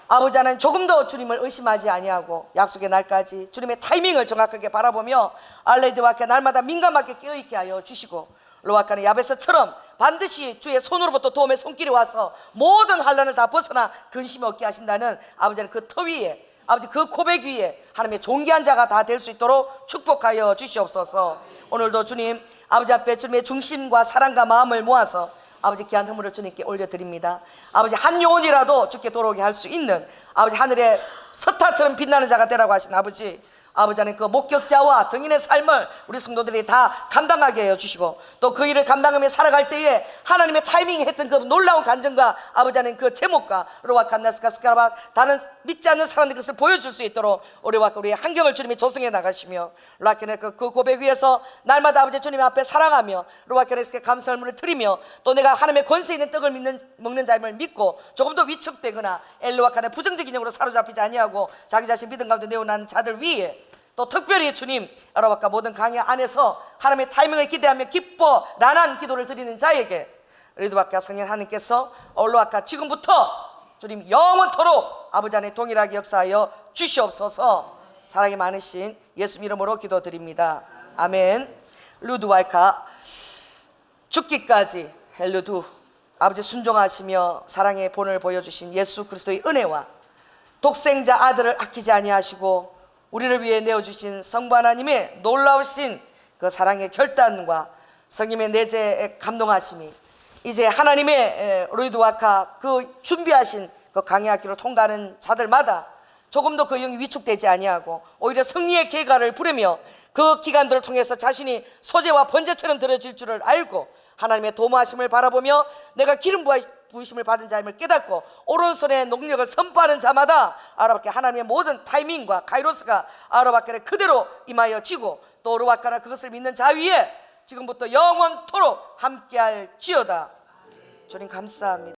아버지 하나님 조금도 주님을 의심하지 아니하고 약속의 날까지 주님의 타이밍을 정확하게 바라보며 알레드와께 날마다 민감하게 깨어있게 하여 주시고 루아카는 야베스처럼 반드시 주의 손으로부터 도움의 손길이 와서 모든 환난을 다 벗어나 근심이 없게 하신다는 아버지는 그 터 위에 아버지 그 고백 위에 하나님의 존귀한 자가 다 될 수 있도록 축복하여 주시옵소서. 오늘도 주님 아버지 앞에 주님의 중심과 사랑과 마음을 모아서 아버지 귀한 허물을 주님께 올려드립니다. 아버지 한 영혼이라도 주께 돌아오게 할 수 있는 아버지 하늘의 서타처럼 빛나는 자가 되라고 하신 아버지 하나님 그 목격자와 정인의 삶을 우리 성도들이 다 감당하게 하여 주시고 또 그 일을 감당하며 살아갈 때에 하나님의 타이밍에 했던 그 놀라운 간증과 아버지 하나님 그 제목과 로와칸나스카 스카라바 다른 믿지 않는 사람들 것을 보여줄 수 있도록 우리의 환경을 주님이 조성해 나가시며 로와칸의 그 고백 위에서 날마다 아버지 주님 앞에 사랑하며 로와칸의 감사를 드리며 또 내가 하나님의 권세 있는 떡을 먹는 자임을 믿고 조금 더 위축되거나 엘로와칸의 부정적인 영으로 사로잡히지 아니하고 자기 자신 믿음 가운데 내어나는 자들 위에 또 특별히 주님 여러분과 모든 강의 안에서 하나님의 타이밍을 기대하며 기뻐 라난 기도를 드리는 자에게 리드박과 성령 하나님께서 올로아까 지금부터 주님 영원토록 아버지 안에 동일하게 역사하여 주시옵소서. 사랑이 많으신 예수 이름으로 기도드립니다. 아멘. 루드왈카 죽기까지 헬루두 아버지 순종하시며 사랑의 본을 보여주신 예수 그리스도의 은혜와 독생자 아들을 아끼지 아니하시고 우리를 위해 내어주신 성부 하나님의 놀라우신 그 사랑의 결단과 성님의 내재의 감동하심이 이제 하나님의 로이드와카 그 준비하신 그 강해학기로 통과하는 자들마다 조금도 그 영이 위축되지 아니하고 오히려 승리의 계가를 부르며 그 기간들을 통해서 자신이 소재와 번제처럼 들어질 줄을 알고 하나님의 도모하심을 바라보며 내가 기름 부으심을 받은 자임을 깨닫고 오른손의 능력을 선포하는 자마다 아라바께 하나님의 모든 타이밍과 카이로스가 아라바께 그대로 임하여 지고 또 오르바카나 그것을 믿는 자 위에 지금부터 영원토록 함께할 지어다. 주님 감사합니다.